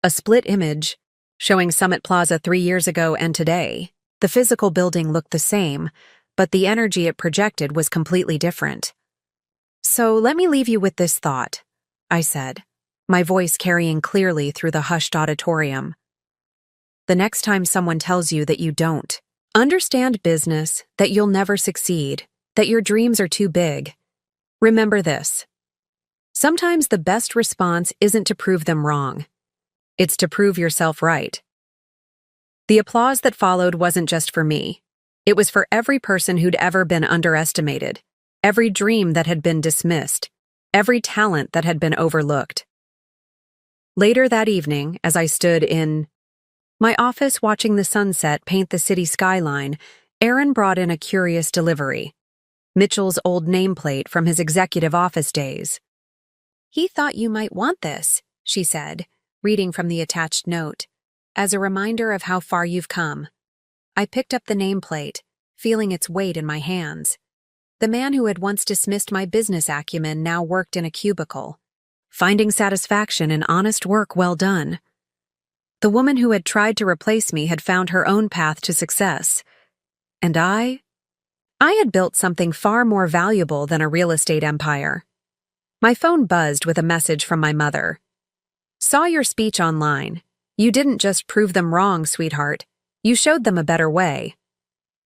Speaker 1: A split image, showing Summit Plaza 3 years ago and today. The physical building looked the same, but the energy it projected was completely different. So let me leave you with this thought, I said, my voice carrying clearly through the hushed auditorium. The next time someone tells you that you don't understand business, that you'll never succeed, that your dreams are too big, remember this. Sometimes the best response isn't to prove them wrong. It's to prove yourself right. The applause that followed wasn't just for me. It was for every person who'd ever been underestimated, every dream that had been dismissed, every talent that had been overlooked. Later that evening, as I stood in my office watching the sunset paint the city skyline, Aaron brought in a curious delivery. Mitchell's old nameplate from his executive office days. "He thought you might want this," she said, reading from the attached note, "as a reminder of how far you've come." I picked up the nameplate, feeling its weight in my hands. The man who had once dismissed my business acumen now worked in a cubicle, finding satisfaction in honest work well done. The woman who had tried to replace me had found her own path to success. And I I had built something far more valuable than a real estate empire. My phone buzzed with a message from my mother. "Saw your speech online. You didn't just prove them wrong, sweetheart. You showed them a better way."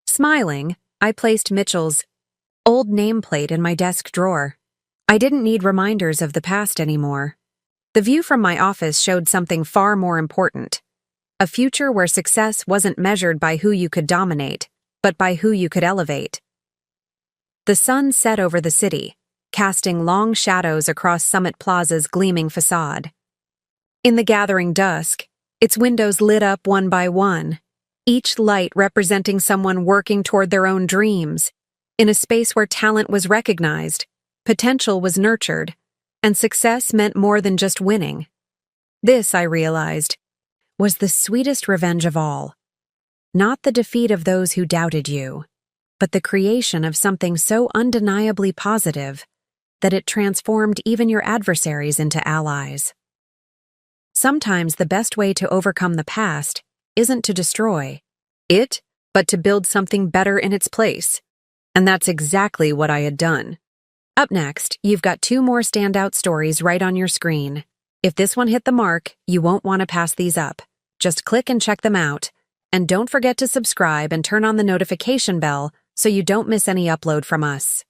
Speaker 1: Smiling, I placed Mitchell's old nameplate in my desk drawer. I didn't need reminders of the past anymore. The view from my office showed something far more important. A future where success wasn't measured by who you could dominate, but by who you could elevate. The sun set over the city, casting long shadows across Summit Plaza's gleaming facade. In the gathering dusk, its windows lit up one by one, each light representing someone working toward their own dreams, in a space where talent was recognized, potential was nurtured, and success meant more than just winning. This, I realized, was the sweetest revenge of all. Not the defeat of those who doubted you, but the creation of something so undeniably positive that it transformed even your adversaries into allies. Sometimes the best way to overcome the past isn't to destroy it, but to build something better in its place. And that's exactly what I had done. Up next, you've got 2 more standout stories right on your screen. If this one hit the mark, you won't want to pass these up. Just click and check them out. And don't forget to subscribe and turn on the notification bell so you don't miss any upload from us.